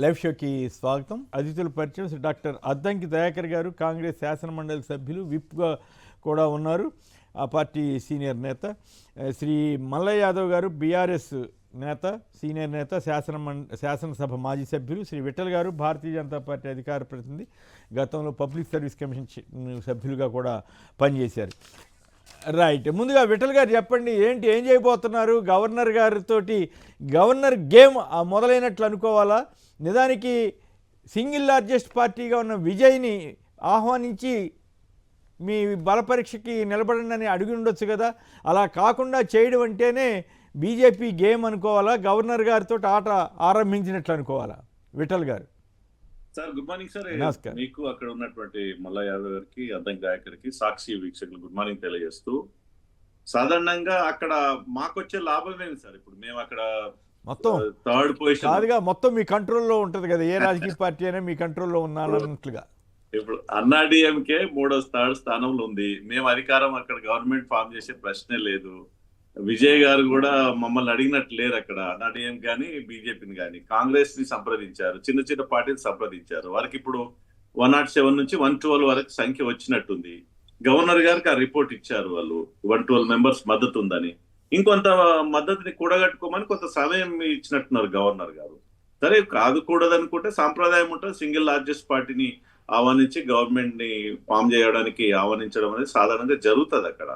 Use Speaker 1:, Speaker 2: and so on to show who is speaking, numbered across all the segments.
Speaker 1: Live షోకి స్వాగతం. అతిథుల పరిచయం డాక్టర్ అద్దంకి దయాకర్ గారు, కాంగ్రెస్ శాసనమండలి సభ్యులు, విప్గా కూడా ఉన్నారు, ఆ పార్టీ సీనియర్ నేత. శ్రీ మల్లయ్య యాదవ్ గారు, బీఆర్ఎస్ నేత, సీనియర్ నేత, శాసనసభ మాజీ సభ్యులు. శ్రీ విఠల్ గారు, భారతీయ జనతా పార్టీ అధికార ప్రతినిధి, గతంలో పబ్లిక్ సర్వీస్ కమిషన్ సభ్యులుగా కూడా పనిచేశారు. రైట్, ముందుగా విఠల్ గారు చెప్పండి, ఏం చేయబోతున్నారు? గవర్నర్ గారితో గవర్నర్ గేమ్ మొదలైనట్లు అనుకోవాలా? నిజానికి సింగిల్ లార్జెస్ట్ పార్టీగా ఉన్న విజయ్ని ఆహ్వానించి మీ బలపరీక్షకి నిలబడండి అని అడిగి ఉండొచ్చు కదా. అలా కాకుండా చేయడం అంటేనే బీజేపీ గేమ్ అనుకోవాలా, గవర్నర్ గారితో ఆట ఆరంభించినట్లు అనుకోవాలా? విఠల్ గారు
Speaker 2: సార్, గుడ్ మార్నింగ్ సార్.
Speaker 1: నమస్కారం.
Speaker 2: మీకు అక్కడ ఉన్నటువంటి మల్లయ్య యాదవ్ గారికి, అద్దంకి గాయకరికి, సాక్షి వీక్షకులు గుడ్ మార్నింగ్ తెలియజేస్తూ, సాధారణంగా అక్కడ మాకొచ్చే లాభం ఏంటి సార్? ఇప్పుడు మేము అక్కడ
Speaker 1: మొత్తం
Speaker 2: థర్డ్ పొజిషన్
Speaker 1: కాదుగా, మొత్తం మీ కంట్రోల్లో ఉంటుంది కదా, ఏ రాజకీయ పార్టీ అయినా మీ కంట్రోల్లో ఉన్నానన్నట్లుగా.
Speaker 2: ఇప్పుడు అన్నాడీఎంకే థర్డ్ స్థానంలో ఉంది. మేము అధికారం అక్కడ గవర్నమెంట్ ఫామ్ చేసే ప్రశ్నే లేదు. విజయ్ గారు కూడా మమ్మల్ని అడిగినట్టు లేరు. అక్కడ అన్నాడీఎం కానీ బీజేపీని కానీ కాంగ్రెస్ ని సంప్రదించారు, చిన్న చిన్న పార్టీని సంప్రదించారు. వారికి ఇప్పుడు 107 నుంచి 112 వరకు సంఖ్య వచ్చినట్టుంది. గవర్నర్ గారికి ఆ రిపోర్ట్ ఇచ్చారు, వాళ్ళు 112 మెంబర్స్ మద్దతు ఉందని. ఇంకొంత మద్దతుని కూడగట్టుకోమని కొంత సమయం ఇచ్చినట్టున్నారు గవర్నర్ గారు. సరే, కాదుకూడదనుకుంటే సాంప్రదాయం ఉంటుంది, సింగిల్ లార్జెస్ట్ పార్టీని ఆహ్వానించి గవర్నమెంట్ ని ఫామ్ చేయడానికి ఆహ్వానించడం అనేది సాధారణంగా జరుగుతుంది అక్కడ.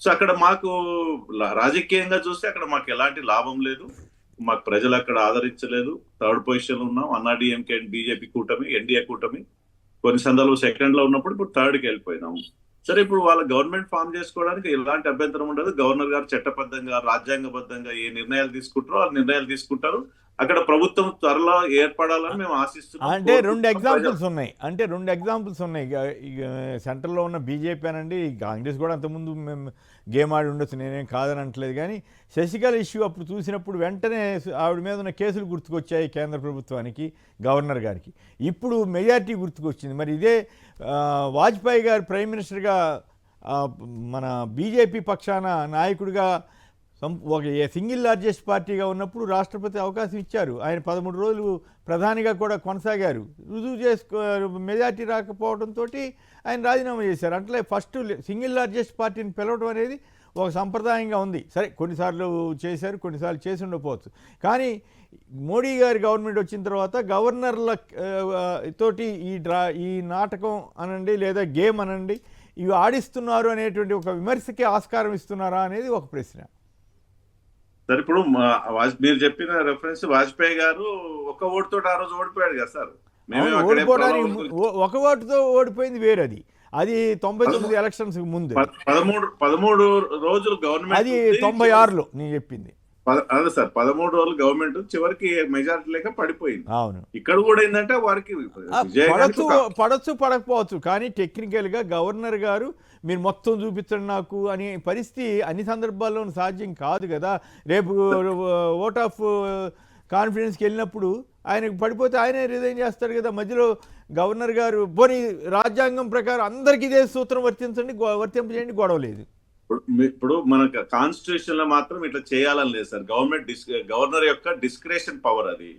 Speaker 2: సో అక్కడ మాకు రాజకీయంగా చూస్తే అక్కడ మాకు ఎలాంటి లాభం లేదు. మాకు ప్రజలు అక్కడ ఆదరించలేదు. థర్డ్ పొజిషన్ లో ఉన్నాం. అన్నాడీఎంకే అండ్ బీజేపీ కూటమి, ఎన్డీఏ కూటమి కొన్ని సందర్భాలు సెకండ్ లో ఉన్నప్పుడు ఇప్పుడు థర్డ్ కి వెళ్ళిపోయినాము. సరే, ఇప్పుడు వాళ్ళ గవర్నమెంట్ ఫామ్ చేసుకోవడానికి ఎలాంటి అభ్యంతరం ఉండదు. గవర్నర్ గారు చట్టబద్ధంగా, రాజ్యాంగబద్ధంగా ఏ నిర్ణయాలు తీసుకుంటారో ఆ నిర్ణయాలు తీసుకుంటారు. అక్కడ ప్రభుత్వం త్వరలో ఏర్పడాలని మేము ఆశిస్తున్నాం.
Speaker 1: అంటే రెండు ఎగ్జాంపుల్స్ ఉన్నాయి. ఇక సెంట్రల్లో ఉన్న బీజేపీ అనండి, కాంగ్రెస్ కూడా అంతకుముందు మేము గేమ్ ఆడి ఉండొచ్చు, నేనేం కాదనట్లేదు. కానీ శశికళ ఇష్యూ అప్పుడు చూసినప్పుడు వెంటనే ఆవిడ మీద ఉన్న కేసులు గుర్తుకొచ్చాయి కేంద్ర ప్రభుత్వానికి, గవర్నర్ గారికి. ఇప్పుడు మెజారిటీ గుర్తుకొచ్చింది. మరి ఇదే వాజ్పేయి గారు ప్రైమ్ మినిస్టర్గా మన బీజేపీ పక్షాన నాయకుడిగా ఒక సింగిల్ లార్జెస్ట్ పార్టీగా ఉన్నప్పుడు రాష్ట్రపతి అవకాశం ఇచ్చారు. ఆయన 13 రోజులు ప్రధానిగా కూడా కొనసాగారు. రుజువు మెజార్టీ రాకపోవడంతో ఆయన రాజీనామా చేశారు. అంటే ఫస్ట్ సింగిల్ లార్జెస్ట్ పార్టీని పిలవడం అనేది ఒక సంప్రదాయంగా ఉంది. సరే, కొన్నిసార్లు చేశారు, కొన్నిసార్లు చేసి ఉండకపోవచ్చు. కానీ మోడీ గారి గవర్నమెంట్ వచ్చిన తర్వాత గవర్నర్ల తోటి ఈ నాటకం అనండి, లేదా గేమ్ అనండి, ఇవి ఆడిస్తున్నారు అనేటువంటి ఒక విమర్శకి ఆస్కారం ఇస్తున్నారా అనేది ఒక ప్రశ్న.
Speaker 2: సార్, ఇప్పుడు మీరు చెప్పిన రెఫరెన్స్, వాజ్పేయి గారు ఒక ఓటుతో ఆ రోజు ఓడిపోయాడు కదా సార్.
Speaker 1: ఒక ఓటుతో ఓడిపోయింది వేరేది. అది 99 ఎలక్షన్స్ ముందు.
Speaker 2: 13 రోజులు గవర్నమెంట్,
Speaker 1: అది 96లో నేను చెప్పింది.
Speaker 2: అదే సార్, 13 రోజులు గవర్నమెంట్ చివరికి మెజారిటీ లేక పడిపోయింది.
Speaker 1: అవును,
Speaker 2: ఇక్కడ కూడా ఏంటంటే వారికి
Speaker 1: పడచ్చు పడకపోవచ్చు, కానీ టెక్నికల్గా గవర్నర్ గారు మీరు మొత్తం చూపించండి నాకు అనే పరిస్థితి అన్ని సందర్భాల్లో సాధ్యం కాదు కదా. రేపు ఓట్ ఆఫ్ కాన్ఫిడెన్స్కి వెళ్ళినప్పుడు ఆయనకు పడిపోతే ఆయనే రిజైన్ చేస్తాడు కదా. మధ్యలో గవర్నర్ గారు పోనీ రాజ్యాంగం ప్రకారం అందరికీ ఇదే సూత్రం వర్తింపజేయండి, గొడవ లేదు.
Speaker 2: ఇప్పుడు మన కాన్స్టిట్యూషన్ లో మాత్రం ఇట్లా చేయాలని లేదు సార్. గవర్నర్ యొక్క డిస్క్రిషన్ పవర్ అది.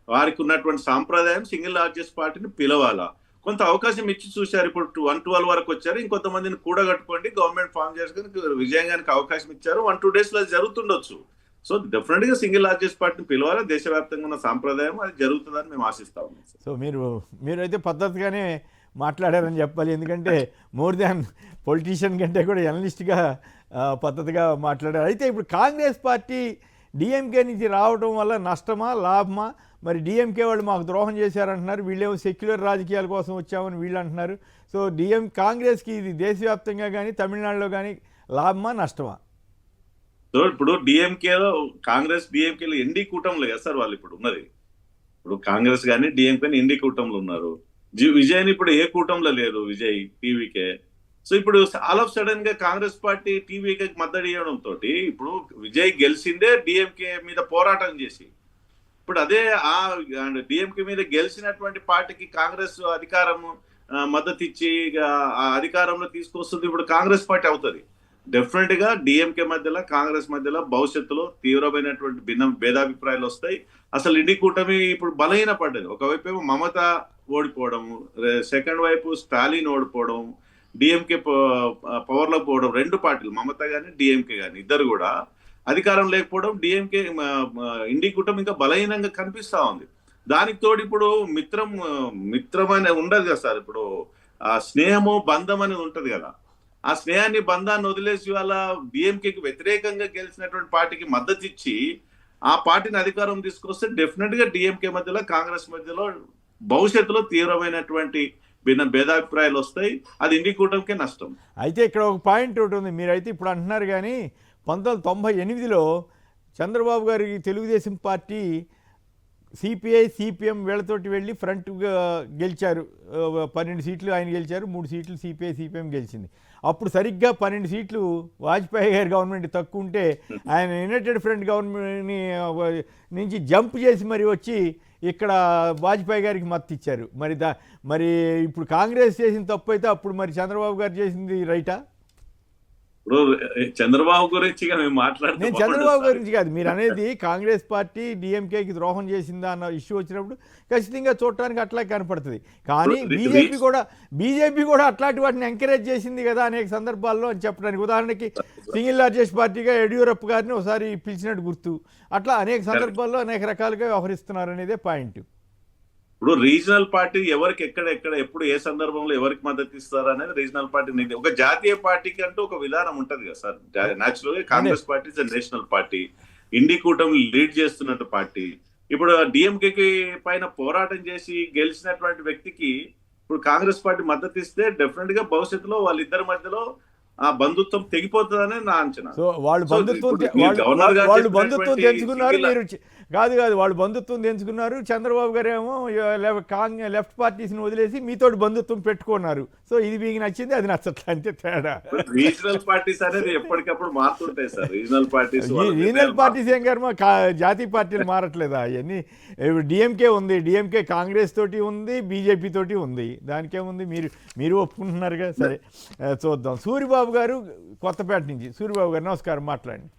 Speaker 2: వారికి ఉన్నటువంటి సాంప్రదాయం సింగిల్ లార్జెస్ట్ పార్టీని పిలవాలా, కొంత అవకాశం ఇచ్చి చూశారు. ఇప్పుడు 112 వరకు వచ్చారు, ఇంకొంతమందిని కూడగట్టుకోండి, గవర్నమెంట్ ఫామ్ చేసుకుని విజయంగానికి అవకాశం ఇచ్చారు. 1-2 days లో జరుగుతుండొచ్చు. సో డెఫినెట్ గా సింగిల్ లార్జెస్ట్ పార్టీని పిలవాలి. దేశవ్యాప్తంగా ఉన్న సాంప్రదాయం అది జరుగుతుందని మేము ఆశిస్తాం.
Speaker 1: సో మీరైతే పద్ధతిగానే మాట్లాడారని చెప్పాలి. ఎందుకంటే మోర్ దాన్ పొలిటీషియన్ కంటే కూడా జర్నలిస్ట్గా పద్ధతిగా మాట్లాడారు. అయితే ఇప్పుడు కాంగ్రెస్ పార్టీ డిఎంకే నుంచి రావడం వల్ల నష్టమా లాభమా? మరి డిఎంకే వాళ్ళు మాకు ద్రోహం చేశారంటున్నారు, వీళ్ళేమో సెక్యులర్ రాజకీయాల కోసం వచ్చామని వీళ్ళు అంటున్నారు. సో కాంగ్రెస్కి ఇది దేశవ్యాప్తంగా కానీ తమిళనాడులో కానీ లాభమా నష్టమా?
Speaker 2: సో ఇప్పుడు డిఎంకేలో, కాంగ్రెస్ డిఎంకేలో ఎన్డీ కూటమిలో కదా సార్ వాళ్ళు ఇప్పుడు ఉన్నది. ఇప్పుడు కాంగ్రెస్ కానీ డిఎంకే ఎన్డీ కూటమిలో ఉన్నారు. విజయ్ ఇప్పుడు ఏ కూటమిలో లేరు, విజయ్ టీవీకే. సో ఇప్పుడు ఆల్ ఆఫ్ సడన్ గా కాంగ్రెస్ పార్టీ టీవీకే మద్దతు ఇవ్వడం తోటి ఇప్పుడు విజయ్ గెలిచిందే డిఎంకే మీద పోరాటం చేసి. ఇప్పుడు అదే ఆ డిఎంకే మీద గెలిచినటువంటి పార్టీకి కాంగ్రెస్ అధికారం మద్దతు ఇచ్చి ఆ అధికారంలో తీసుకొస్తుంది. ఇప్పుడు కాంగ్రెస్ పార్టీ అవుతుంది. డెఫినెట్ గా డిఎంకే మధ్యలో కాంగ్రెస్ మధ్యలో భవిష్యత్తులో తీవ్రమైనటువంటి భేదాభిప్రాయాలు వస్తాయి. అసలు ఇండి కూటమి ఇప్పుడు బలహీన పడ్డది. ఒకవైపు ఏమో మమత ఓడిపోవడం, సెకండ్ వైపు స్టాలిన్ ఓడిపోవడం, డిఎంకే పవర్ లో పోవడం, రెండు పార్టీలు మమత గాని డిఎంకే గాని ఇద్దరు కూడా అధికారం లేకపోవడం, డిఎంకే ఇండి కూటమి ఇంకా బలహీనంగా కనిపిస్తా ఉంది. దానికి తోడు ఇప్పుడు మిత్రం అనేది ఉండదు కదా సార్. ఇప్పుడు ఆ స్నేహము బంధం అనేది ఉంటది కదా. ఆ స్నేహాన్ని బంధాన్ని వదిలేసి వాళ్ళ డిఎంకేకి వ్యతిరేకంగా గెలిచినటువంటి పార్టీకి మద్దతు ఇచ్చి ఆ పార్టీని అధికారం తీసుకొస్తే డెఫినెట్ గా డిఎంకే మధ్యలో కాంగ్రెస్ మధ్యలో భవిష్యత్తులో తీవ్రమైనటువంటి భేదాభిప్రాయాలు వస్తాయి. అది ఇండి కూటమికే నష్టం.
Speaker 1: అయితే ఇక్కడ ఒక పాయింట్ ఒకటి ఉంది. మీరైతే ఇప్పుడు అంటున్నారు కానీ 1998లో చంద్రబాబు గారికి తెలుగుదేశం పార్టీ సిపిఐ సిపిఎం వీళ్ళతోటి వెళ్ళి ఫ్రంట్గా గెలిచారు. 12 సీట్లు ఆయన గెలిచారు, 3 సీట్లు సిపిఐ సిపిఎం గెలిచింది. అప్పుడు సరిగ్గా 12 సీట్లు వాజ్పేయి గారి గవర్నమెంట్ తక్కువ ఉంటే ఆయన యునైటెడ్ ఫ్రంట్ గవర్నమెంట్ని నుంచి జంప్ చేసి మరి వచ్చి ఇక్కడ వాజ్పేయి గారికి మద్దతు ఇచ్చారు. మరి ఇప్పుడు కాంగ్రెస్ చేసిన తప్పు అయితే అప్పుడు మరి చంద్రబాబు గారు చేసింది రైటా?
Speaker 2: ఇప్పుడు చంద్రబాబు గురించి మేము
Speaker 1: నేను చంద్రబాబు గురించి కాదు, మీరు అనేది కాంగ్రెస్ పార్టీ డిఎంకేకి ద్రోహం చేసిందా అన్న ఇష్యూ వచ్చినప్పుడు ఖచ్చితంగా చూడటానికి అట్లా కనపడుతుంది. కానీ బీజేపీ కూడా అట్లాంటి వాటిని ఎంకరేజ్ చేసింది కదా అనేక సందర్భాల్లో అని చెప్పడానికి. ఉదాహరణకి సింగిల్ లార్జెస్ట్ పార్టీగా యడ్యూరప్ప గారిని ఒకసారి పిలిచినట్టు గుర్తు. అట్లా అనేక సందర్భాల్లో అనేక రకాలుగా వ్యవహరిస్తున్నారు అనేదే పాయింట్.
Speaker 2: ఇప్పుడు రీజనల్ పార్టీ ఎవరికి ఎక్కడ ఎప్పుడు ఏ సందర్భంలో ఎవరికి మద్దతు ఇస్తారు అనేది రీజనల్ పార్టీ. ఒక జాతీయ పార్టీకి అంటూ ఒక విధానం ఉంటది కదా సార్. నేచురల్ గా Congress party is national party, ఇండి కూటమి లీడ్ చేస్తున్నట్టు పార్టీ. ఇప్పుడు డిఎంకేకి పైన పోరాటం చేసి గెలిచినటువంటి వ్యక్తికి ఇప్పుడు కాంగ్రెస్ పార్టీ మద్దతు ఇస్తే డెఫినెట్ గా భవిష్యత్తులో వాళ్ళిద్దరి మధ్యలో ఆ బంధుత్వం తెగిపోతుందనే నా అంచనా.
Speaker 1: సో వాళ్ళు బంధుత్వం తెంచుకున్నారు, మీరు కాదు వాళ్ళు బంధుత్వం తెంచుకున్నారు. చంద్రబాబు గారు ఏమో లెఫ్ట్ పార్టీస్ని వదిలేసి మీతోటి బంధుత్వం పెట్టుకున్నారు. సో ఇది మీకు నచ్చింది, అది నచ్చట్లా, అంతే తేడా.
Speaker 2: రీజనల్ పార్టీస్ అనేది ఎప్పటికప్పుడు మారుతుంటాయి సార్. రీజనల్
Speaker 1: పార్టీస్ ఏం గారు జాతీయ పార్టీలు మారట్లేదా? అవన్నీ డిఎంకే ఉంది, డిఎంకే కాంగ్రెస్ తోటి ఉంది, బీజేపీ తోటి ఉంది. దానికేముంది, మీరు ఒప్పుకుంటున్నారుగా. సరే చూద్దాం. సూరిబాబు గారు కొత్తపేట నుంచి. సూరిబాబు గారు నమస్కారం, మాట్లాడండి.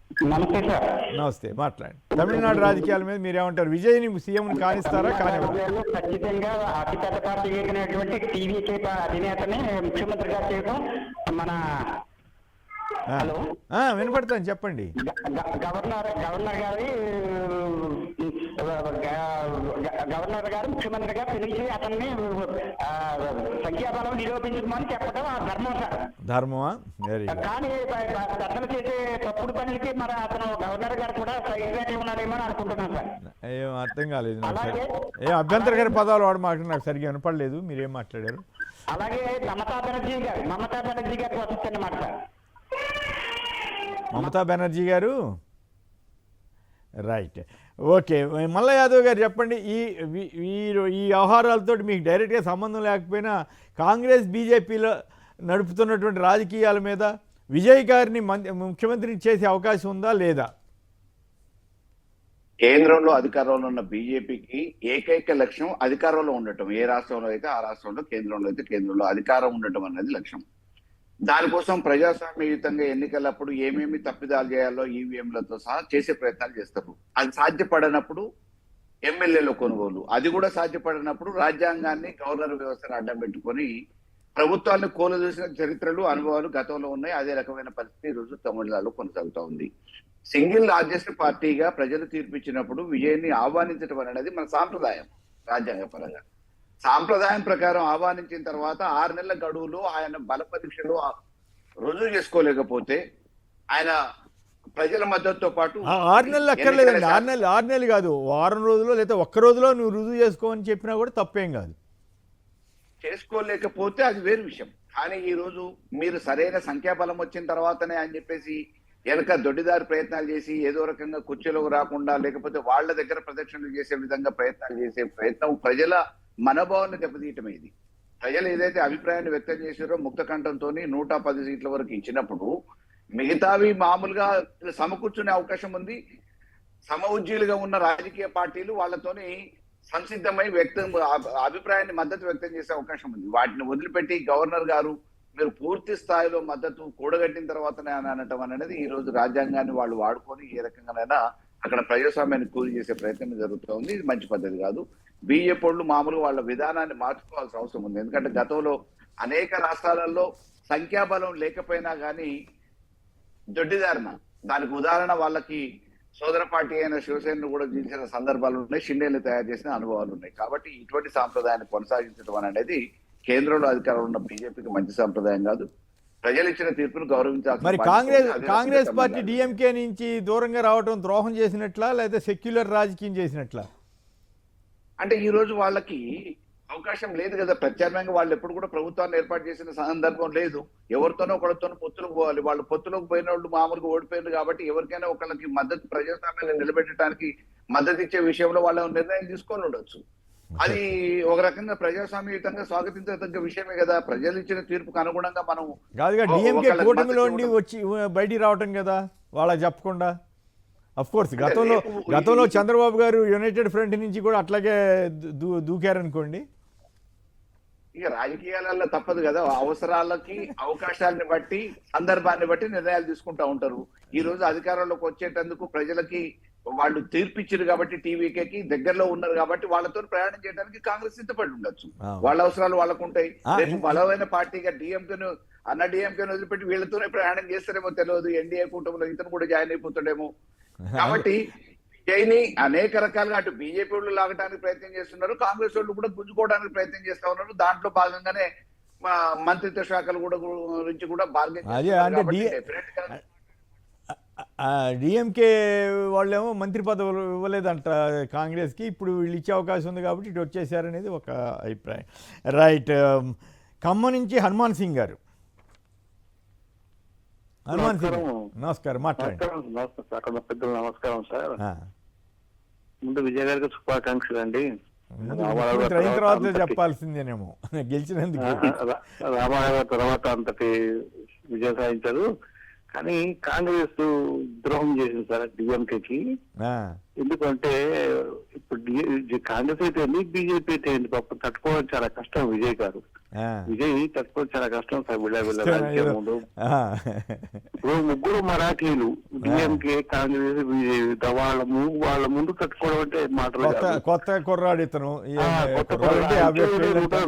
Speaker 1: నమస్తే, మాట్లాడండి. తమిళనాడు రాజకీయాల మీద మీరేమంటారు? విజయ్ని సీఎం కానిస్తారా?
Speaker 3: ఖచ్చితంగా అతిపెద్ద పార్టీ ఎగినటువంటి టీవీకే అధినేతని ముఖ్యమంత్రిగా చేయడం మన
Speaker 1: వినపడతాను, చెప్పండి.
Speaker 3: గవర్నర్ గారు ముఖ్యమంత్రిగా పిలిచి అతన్ని సంఖ్యాబలం నిరూపించమని చెప్పడం
Speaker 1: ధర్మమా?
Speaker 3: కానీ అతను చేసే తప్పుడు పనులకి మరి అతను గవర్నర్ గారు కూడా సైడ్గా ఉన్నారేమో అనుకుంటున్నాను సార్.
Speaker 1: ఏం అర్థం కాలేదు. ఏం అభ్యంతరకర పదాలు వాడమాట నాకు సరిగ్గా వినపడలేదు. మీరేం మాట్లాడారు?
Speaker 3: అలాగే మమతా బెనర్జీ గారికి వస్తుందన్నమాట సార్.
Speaker 1: మమతా బెనర్జీ గారు, రైట్, ఓకే. మల్ల యాదవ్ గారు చెప్పండి. ఈ వ్యవహారాలతో మీకు డైరెక్ట్గా సంబంధం లేకపోయినా కాంగ్రెస్ బీజేపీలో నడుపుతున్నటువంటి రాజకీయాల మీద విజయ్ గారిని ముఖ్యమంత్రిని చేసే అవకాశం ఉందా లేదా?
Speaker 4: కేంద్రంలో అధికారంలో ఉన్న బీజేపీకి ఏకైక లక్ష్యం అధికారంలో ఉండటం. ఏ రాష్ట్రంలో అయితే ఆ రాష్ట్రంలో, కేంద్రంలో అయితే కేంద్రంలో అధికారం ఉండటం అనేది లక్ష్యం. దానికోసం ప్రజాస్వామ్యయుతంగా ఎన్నికలప్పుడు ఏమేమి తప్పిదాలు చేయాలో ఈవీఎంలతో సహా చేసే ప్రయత్నాలు చేస్తారు. అది సాధ్యపడనప్పుడు ఎమ్మెల్యేల కొనుగోలు, అది కూడా సాధ్యపడినప్పుడు రాజ్యాంగాన్ని, గవర్నర్ వ్యవస్థను అడ్డం పెట్టుకొని ప్రభుత్వాన్ని కూలదూసిన చరిత్రలు, అనుభవాలు గతంలో ఉన్నాయి. అదే రకమైన పరిస్థితి ఈరోజు తమిళనాడులో కొనసాగుతూ ఉంది. సింగిల్ లార్జెస్ట్ పార్టీగా ప్రజలు తీర్పిచ్చినప్పుడు విజయాన్ని ఆహ్వానించడం అనేది మన సాంప్రదాయం. రాజ్యాంగ పరంగా సాంప్రదాయం ప్రకారం ఆహ్వానించిన తర్వాత 6 నెలల గడువులో ఆయన బల పరీక్షలు రుజువు చేసుకోలేకపోతే ఆయన ప్రజల మద్దతుతో పాటు
Speaker 1: 6 నెలలు అక్కర్లేదండి. 6 నెలలు కాదు, వారం రోజుల్లో లేదా ఒక్క రోజులో నువ్వు రుజువు చేసుకోమని చెప్పినా కూడా తప్పేం కాదు.
Speaker 4: చేసుకోలేకపోతే అది వేరు విషయం. కానీ ఈ రోజు మీరు సరైన సంఖ్యాబలం వచ్చిన తర్వాతనే అని చెప్పేసి వెనక దొడ్డిదారి ప్రయత్నాలు చేసి ఏదో రకంగా కుర్చీలోకి రాకుండా, లేకపోతే వాళ్ళ దగ్గర ప్రదక్షిణలు చేసే విధంగా ప్రయత్నాలు చేసే ప్రయత్నం ప్రజల మనోభావాన్ని దెబ్బతీయటమే. ఇది ప్రజలు ఏదైతే అభిప్రాయాన్ని వ్యక్తం చేశారో ముక్త కంఠంతో 110 సీట్ల వరకు ఇచ్చినప్పుడు మిగతావి మామూలుగా సమకూర్చునే అవకాశం ఉంది. సమఉజ్జీలుగా ఉన్న రాజకీయ పార్టీలు వాళ్ళతోని సంసిద్ధమై అభిప్రాయాన్ని మద్దతు వ్యక్తం చేసే అవకాశం ఉంది. వాటిని వదిలిపెట్టి గవర్నర్ గారు మీరు పూర్తి స్థాయిలో మద్దతు కూడగట్టిన తర్వాతనే అని అనటం అనేది ఈ రోజు రాజ్యాంగాన్ని వాళ్ళు వాడుకొని ఏ రకంగానైనా అక్కడ ప్రజాస్వామ్యాన్ని కూలి చేసే ప్రయత్నం జరుగుతుంది. ఇది మంచి పద్ధతి కాదు. బీజేపీ వాళ్ళు మామూలుగా వాళ్ళ విధానాన్ని మార్చుకోవాల్సిన అవసరం ఉంది. ఎందుకంటే గతంలో అనేక రాష్ట్రాలలో సంఖ్యాబలం లేకపోయినా కానీ దొడ్డిదారిన, దానికి ఉదాహరణ వాళ్ళకి సోదర పార్టీ అయిన శివసేనను కూడా జీల్చిన సందర్భాలు ఉన్నాయి, షిండేలు తయారు చేసిన అనుభవాలు ఉన్నాయి. కాబట్టి ఇటువంటి సాంప్రదాయాన్ని కొనసాగించడం అనేది కేంద్రంలో అధికారంలో ఉన్న బీజేపీకి మంచి సాంప్రదాయం కాదు. ప్రజలు ఇచ్చిన తీర్పును గౌరవించాల్సిన
Speaker 1: మరి
Speaker 4: బాధ్యత
Speaker 1: కాంగ్రెస్
Speaker 4: ఉంది.
Speaker 1: పార్టీ డిఎంకే నుంచి దూరంగా రావడం ద్రోహం చేసినట్లా లేదా సెక్యులర్ రాజకీయం చేసినట్లా?
Speaker 4: అంటే ఈ రోజు వాళ్ళకి అవకాశం లేదు కదా, ప్రత్యామ్నాయంగా వాళ్ళు ఎప్పుడు కూడా ప్రభుత్వాన్ని ఏర్పాటు చేసిన సందర్భం లేదు. ఎవరితోనో ఒకరితోనో పొత్తులకు పోవాలి. వాళ్ళు పొత్తులకు పోయిన వాళ్ళు మామూలుగా ఓడిపోయారు కాబట్టి ఎవరికైనా ఒకళ్ళకి మద్దతు, ప్రజాస్వామ్యాన్ని నిలబెట్టడానికి మద్దతు ఇచ్చే విషయంలో వాళ్ళ నిర్ణయం తీసుకొని ఉండొచ్చు. అది ఒక రకంగా ప్రజాస్వామ్యయుతంగా స్వాగతించదగ్గ విషయమే కదా. ప్రజలు ఇచ్చిన తీర్పుకు అనుగుణంగా మనం
Speaker 1: కాదుగా డిఎంకే
Speaker 4: ఒకళ్ళకి
Speaker 1: కూటమిలో
Speaker 4: మద్దతు
Speaker 1: ఉండి
Speaker 4: ఇవ్వడం.
Speaker 1: వచ్చి బయటికి రావటం కదా వాళ్ళకి చెప్పకుండా. అఫ్ కోర్స్
Speaker 4: అంటే
Speaker 1: గతంలో
Speaker 4: రేపు
Speaker 1: చంద్రబాబు గారు యునైటెడ్ ఫ్రంట్ నుంచి కూడా అట్లాగే దూకారనుకోండి.
Speaker 4: ఇక రాజకీయాలలో తప్పదు కదా, అవసరాలకి అవకాశాలని బట్టి సందర్భాన్ని బట్టి నిర్ణయాలు తీసుకుంటా ఉంటారు. ఈ రోజు అధికారంలోకి వచ్చేటందుకు ప్రజలకి వాళ్ళు తీర్పిచ్చారు కాబట్టి టీవీకేకి దగ్గరలో ఉన్నారు కాబట్టి వాళ్ళతో ప్రయాణం చేయడానికి కాంగ్రెస్ సిద్ధపడి ఉండొచ్చు. వాళ్ళ అవసరాలు వాళ్ళకు ఉంటాయి. రేపు బలమైన పార్టీగా డిఎంకేను డిఎంకేను వదిలిపెట్టి వీళ్ళతోనే ప్రయాణం చేస్తారేమో తెలియదు. ఎన్డీఏ కూటమిలో ఇతను కూడా జాయిన్ అయిపోతాడేమో. కాబట్టి విజయ్ని అనేక రకాలుగా అటు బీజేపీ వాళ్ళు లాగడానికి ప్రయత్నం చేస్తున్నారు, కాంగ్రెస్ వాళ్ళు కూడా గుంజుకోవడానికి ప్రయత్నం చేస్తా ఉన్నారు. దాంట్లో భాగంగానే మంత్రిత్వ శాఖలు కూడా గురించి కూడా బార్గెన్
Speaker 1: డిఎంకే వాళ్ళేమో మంత్రి పదవులు ఇవ్వలేదంట కాంగ్రెస్కి, ఇప్పుడు వీళ్ళు ఇచ్చే అవకాశం ఉంది కాబట్టి ఇటు వచ్చేసారనేది ఒక అభిప్రాయం. రైట్. ఖమ్మం నుంచి హనుమాన్ సింగ్ గారు. హనుమాన్ సింగ్ నమస్కారం, మాట్లాడండి.
Speaker 5: అక్కడ పెద్దలు నమస్కారం సార్. ముందు విజయ్ గారికి శుభాకాంక్షలు అండి.
Speaker 1: అయిన తర్వాత చెప్పాల్సిందేనేమో గెలిచినందుకు.
Speaker 5: రామారావు తర్వాత అంతటి విజయం సాధించారు, కానీ కాంగ్రెస్ ద్రోహం చేసింది సార్ డిఎంకేకి. ఎందుకంటే ఇప్పుడు కాంగ్రెస్ అయితే ఏంది, బీజేపీ అయితే ఏంటి, పాపం తట్టుకోవడం చాలా కష్టం. విజయ్ గారు తట్టుకోవడం చాలా కష్టం సార్. రాజకీయం ముందు ఇప్పుడు ముగ్గురు మరాఠీలు డిఎంకే కాంగ్రెస్ బీజేపీ వాళ్ళ ముందు తట్టుకోవడం అంటే మాటలు.
Speaker 1: కొత్త కుర్రాడు ఇతను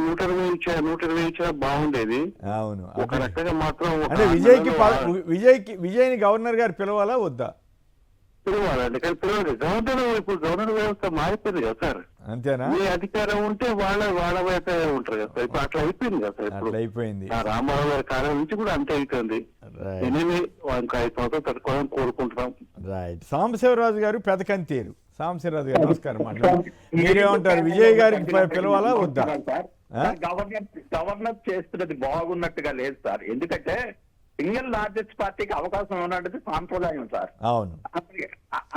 Speaker 5: 120 ఇచ్చినా బాగుండేది.
Speaker 1: అవును,
Speaker 5: ఒక రకంగా మాత్రం
Speaker 1: అంటే విజయ్ని గవర్నర్ గారు పిలవాలా వద్దా?
Speaker 5: పిలవాలండి, కానీ పిలవాలి. ఇప్పుడు గవర్నర్ వ్యవస్థ మారిపోయింది కదా సార్.
Speaker 1: అంతేనా?
Speaker 5: ఏ అధికారం ఉంటే వాళ్ళ వైపే ఉంటారు కదా సార్. ఇప్పుడు అట్లా అయిపోయింది కదా సార్. ఇప్పుడు
Speaker 1: అయిపోయింది.
Speaker 5: రామారావు గారి కాలం నుంచి కూడా అంతే అవుతుంది. ఎనిమిది 5 సంవత్సరాలు తట్టుకోవాలని కోరుకుంటున్నాం.
Speaker 1: రైట్. సాంబశివరాజు గారు పెదకంతేరు. సాంబశివరాజు గారు నమస్కారం. మీరేమంటారు, విజయ్ గారికి పిలవాలా వద్దా?
Speaker 3: గవర్నర్ చేస్తున్నది బాగున్నట్టుగా లేదు సార్. ఎందుకంటే సింగిల్ లార్జెస్ట్ పార్టీకి అవకాశం ఉన్నది సాంప్రదాయం సార్.
Speaker 1: అవును,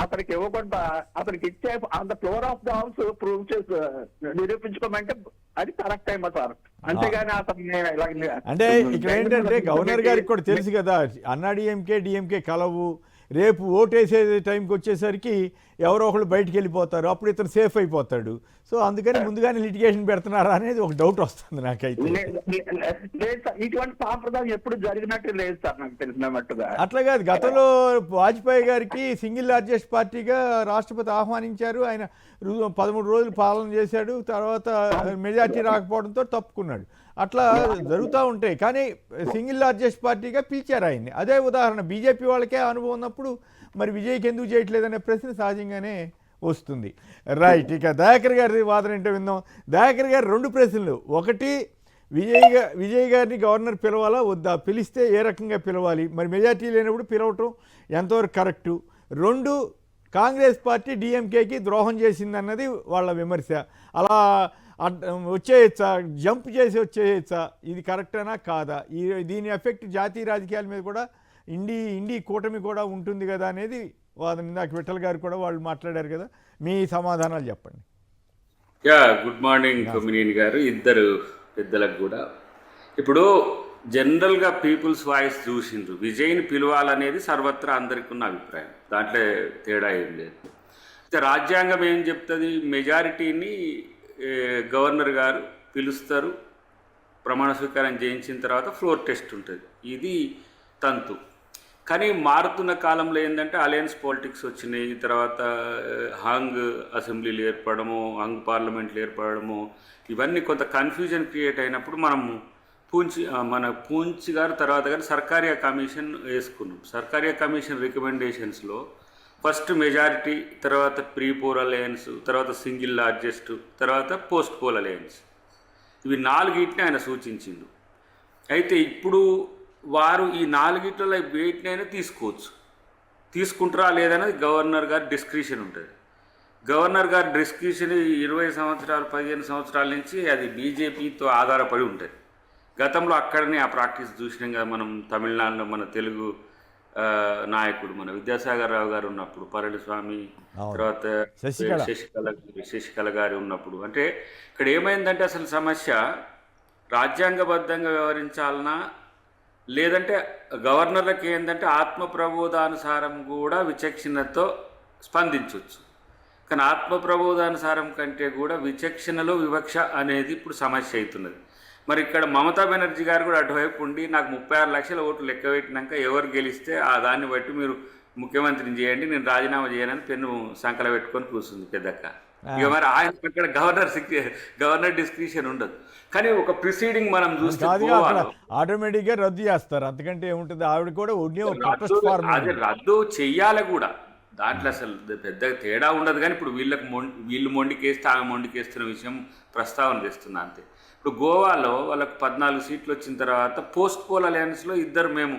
Speaker 3: అతనికి ఇవ్వకుండా అతనికి ఇచ్చే అంత floor of the house prove చేసి నిరూపించుకోమంటే అది కరెక్ట్ టైమా సార్. అంతేగాని అతను
Speaker 1: అంటే ఇక్కడ ఏంటంటే గవర్నర్ గారికి కూడా తెలుసు కదా, డిఎంకే కలవు. రేపు ఓటేసే టైంకి వచ్చేసరికి ఎవరో ఒకళ్ళు బయటికి వెళ్ళిపోతారు, అప్పుడు ఇతను సేఫ్ అయిపోతాడు. సో అందుకని ముందుగానే లిటిగేషన్ పెడుతున్నారా అనేది ఒక డౌట్ వస్తుంది నాకైతే.
Speaker 3: ఇటువంటి సాంప్రదాయం ఎప్పుడు జరిగినట్టు లేదు సార్ నాకు తెలిసిన మట్టుగా.
Speaker 1: అట్లా కాదు, గతంలో వాజ్పేయి గారికి సింగిల్ లార్జెస్ట్ పార్టీగా రాష్ట్రపతి ఆహ్వానించారు. ఆయన 13 రోజులు పాలన చేశాడు, తర్వాత మెజార్టీ రాకపోవడంతో తప్పుకున్నాడు. అట్లా జరుగుతూ ఉంటాయి. కానీ సింగిల్ లార్జెస్ట్ పార్టీగా పిలిచారు ఆయన్ని. అదే ఉదాహరణ బీజేపీ వాళ్ళకే అనుభవం ఉన్నప్పుడు మరి విజయ్కి ఎందుకు చేయట్లేదనే ప్రశ్న సహజంగానే వస్తుంది. రైట్. ఇక దయాకర్ గారి వాదన ఏంటో విందాం. దయాకర్ గారు 2 ప్రశ్నలు. ఒకటి, విజయ్ గారిని గవర్నర్ పిలవాలా వద్దా? పిలిస్తే ఏ రకంగా పిలవాలి? మరి మెజార్టీ లేనప్పుడు పిలవటం ఎంతవరకు కరెక్టు? 2, కాంగ్రెస్ పార్టీ డిఎంకేకి ద్రోహం చేసిందన్నది వాళ్ళ విమర్శ. అలా వచ్చేయచ్చా, జంప్ చేసి వచ్చేయచ్చా? ఇది కరెక్టేనా కాదా? దీని ఎఫెక్ట్ జాతీయ రాజకీయాల మీద కూడా ఇండి కూటమి కూడా ఉంటుంది కదా అనేది వాదన. ఇందాక విఠల్ గారు కూడా వాళ్ళు మాట్లాడారు కదా, మీ సమాధానాలు చెప్పండి.
Speaker 6: గుడ్ మార్నింగ్ కొమినేని గారు, ఇద్దరు పెద్దలకు కూడా. ఇప్పుడు జనరల్గా పీపుల్స్ వాయిస్ చూసిండ్రు, విజయ్ని పిలవాలనేది సర్వత్రా అందరికీ ఉన్న అభిప్రాయం, దాంట్లో తేడా ఏం లేదు. అయితే రాజ్యాంగం ఏం చెప్తుంది, మెజారిటీని గవర్నర్ గారు పిలుస్తారు, ప్రమాణ స్వీకారం చేయించిన తర్వాత ఫ్లోర్ టెస్ట్ ఉంటుంది. ఇది తంతు. కానీ మారుతున్న కాలంలో ఏంటంటే అలయన్స్ పాలిటిక్స్ వచ్చినాయి, తర్వాత హంగ్ అసెంబ్లీలు ఏర్పడము, హంగ్ పార్లమెంట్లు ఏర్పడము, ఇవన్నీ కొంత కన్ఫ్యూజన్ క్రియేట్ అయినప్పుడు మనము మన పూంచ్ గారు తర్వాత గారు సర్కారియా కమిషన్ వేసుకున్నాం. సర్కారియా కమిషన్ రికమెండేషన్స్లో ఫస్ట్ మెజారిటీ, తర్వాత ప్రీ పోల్ అలయన్స్, తర్వాత సింగిల్ లార్జెస్ట్, తర్వాత పోస్ట్ పోల్ అలయన్స్, ఇవి 4 ఆయన సూచించిండు. అయితే ఇప్పుడు వారు ఈ 4 వేటినైనా తీసుకోవచ్చు. తీసుకుంటారా లేదనేది గవర్నర్ గారి డిస్క్రిషన్ ఉంటుంది. గవర్నర్ గారి డిస్క్రిషన్ 20 సంవత్సరాలు 15 సంవత్సరాల నుంచి అది బీజేపీతో ఆధారపడి ఉంటుంది. గతంలో అక్కడనే ఆ ప్రాక్టీస్ చూసినాం కదా మనం. తమిళనాడులో మన తెలుగు నాయకుడు మన విద్యాసాగర్ రావు గారు ఉన్నప్పుడు, పళనిస్వామి, తర్వాత శశికళ గారు ఉన్నప్పుడు. అంటే ఇక్కడ ఏమైందంటే అసలు సమస్య రాజ్యాంగబద్ధంగా వ్యవహరించాలన్నా లేదంటే గవర్నర్లకు ఏంటంటే ఆత్మ ప్రబోధానుసారం కూడా విచక్షణతో స్పందించవచ్చు. కానీ ఆత్మ ప్రబోధానుసారం కంటే కూడా విచక్షణలో వివక్ష అనేది ఇప్పుడు సమస్య అవుతున్నది. మరి ఇక్కడ మమతా బెనర్జీ గారు కూడా అటువైపు ఉండి నాకు 36 లక్షల ఓట్లు లెక్క పెట్టినాక ఎవరు గెలిస్తే ఆ దాన్ని బట్టి మీరు ముఖ్యమంత్రిని చేయండి, నేను రాజీనామా చేయనని పెన్ను సంకల పెట్టుకొని కూర్చుంది పెద్దక్క. ఇక మరి ఆయన ఇక్కడ గవర్నర్ డిస్క్రిషన్ ఉండదు. కానీ ఒక ప్రిసీడింగ్ మనం చూస్తే
Speaker 1: ఆటోమేటిక్గా రద్దు చేస్తారు, అంతకంటే ఏముంటుంది. ఆవిడ కూడా
Speaker 6: అది రద్దు చెయ్యాలి కూడా, దాంట్లో అసలు పెద్ద తేడా ఉండదు. కానీ ఇప్పుడు వీళ్ళు మొండికేస్తే ఆమె మొండికేస్తున్న విషయం ప్రస్తావన తెస్తున్నా అంతే. ఇప్పుడు గోవాలో వాళ్ళకు 14 సీట్లు వచ్చిన తర్వాత పోస్ట్ పోల్ అలయన్స్లో ఇద్దరు మేము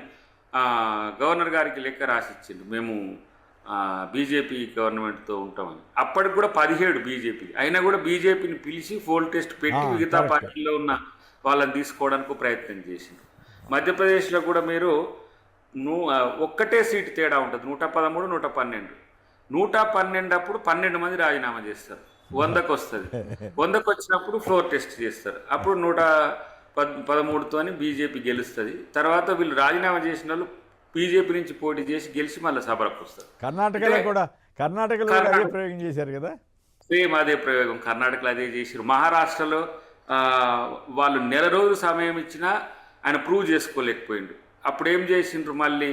Speaker 6: గవర్నర్ గారికి లెక్క రాసిచ్చిండు, మేము బీజేపీ గవర్నమెంట్తో ఉంటామని. అప్పటికి కూడా 17 బీజేపీ, అయినా కూడా బీజేపీని పిలిచి పోల్ టెస్ట్ పెట్టి మిగతా పార్టీలో ఉన్న వాళ్ళని తీసుకోవడానికి ప్రయత్నం చేసిండు. మధ్యప్రదేశ్లో కూడా మీరు ఒక్కటే సీటు తేడా ఉంటుంది, 113, 112. 112 అప్పుడు 12 మంది రాజీనామా చేస్తారు, 100కు వస్తుంది. 100కు వచ్చినప్పుడు ఫ్లోర్ టెస్ట్ చేస్తారు, అప్పుడు 113తో బీజేపీ గెలుస్తుంది. తర్వాత వీళ్ళు రాజీనామా చేసిన వాళ్ళు బీజేపీ నుంచి పోటీ చేసి గెలిచి మళ్ళీ సభలకు వస్తారు.
Speaker 1: కర్ణాటకలో అదే ప్రయోగం చేశారు కదా,
Speaker 6: సేమ్ అదే ప్రయోగం కర్ణాటకలో అదే చేశారు. మహారాష్ట్రలో వాళ్ళు నెల రోజులు సమయం ఇచ్చినా ఆయన ప్రూవ్ చేసుకోలేకపోయిండు. అప్పుడు ఏం చేసిండ్రు, మళ్ళీ